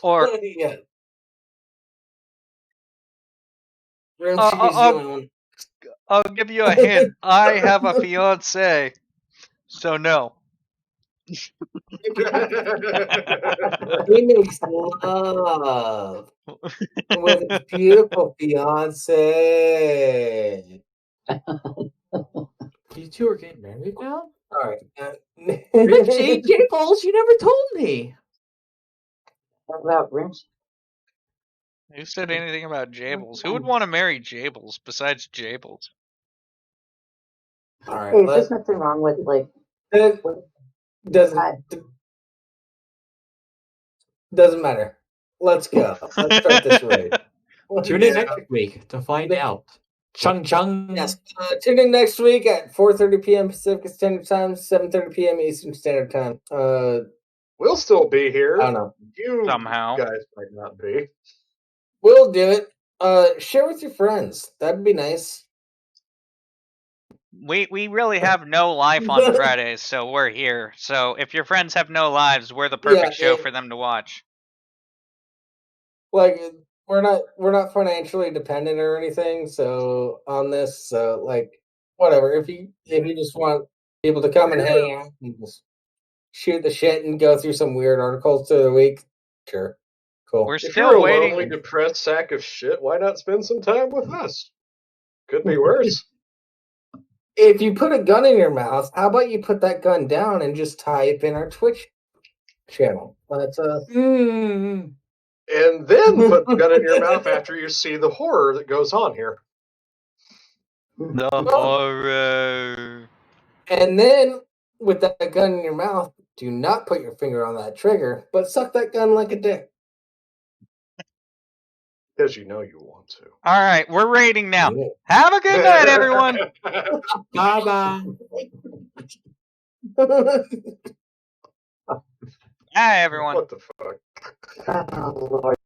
Or yeah. Rimshee's the only one. I'll give you a hint. I have a fiance, so no. He makes love with his beautiful fiance. You two are getting married now? All right. Rimshee, Jables, you never told me. What about Rimshee? Who said anything about Jables? Who would want to marry Jables besides Jables? All right. Hey, there's nothing wrong with Doesn't matter. Let's go. Let's start this raid. Tune in next week to find out. Chung chung. Yes. Tune in next week at 4:30 p.m. Pacific Standard Time, 7:30 p.m. Eastern Standard Time. We'll still be here. I don't know. You Somehow. guys might not be. We'll do it. Share with your friends. That'd be nice. We really have no life on Fridays, so we're here. So if your friends have no lives, we're the perfect show for them to watch. Like we're not financially dependent or anything, so on this, so like whatever. If you just want people to come and hang out and just shoot the shit and go through some weird articles through the week, sure. Cool. We're If still you're a waiting. lonely, depressed sack of shit, why not spend some time with us? Could be worse. If you put a gun in your mouth, how about you put that gun down and just type in our Twitch channel? That's And then put the gun in your mouth after you see the horror that goes on here. The horror. And then with that gun in your mouth, do not put your finger on that trigger, but suck that gun like a dick. Because you know you want to. All right, we're raiding now. Have a good night, everyone. Bye-bye. Hi, everyone. What the fuck? Oh, Lord.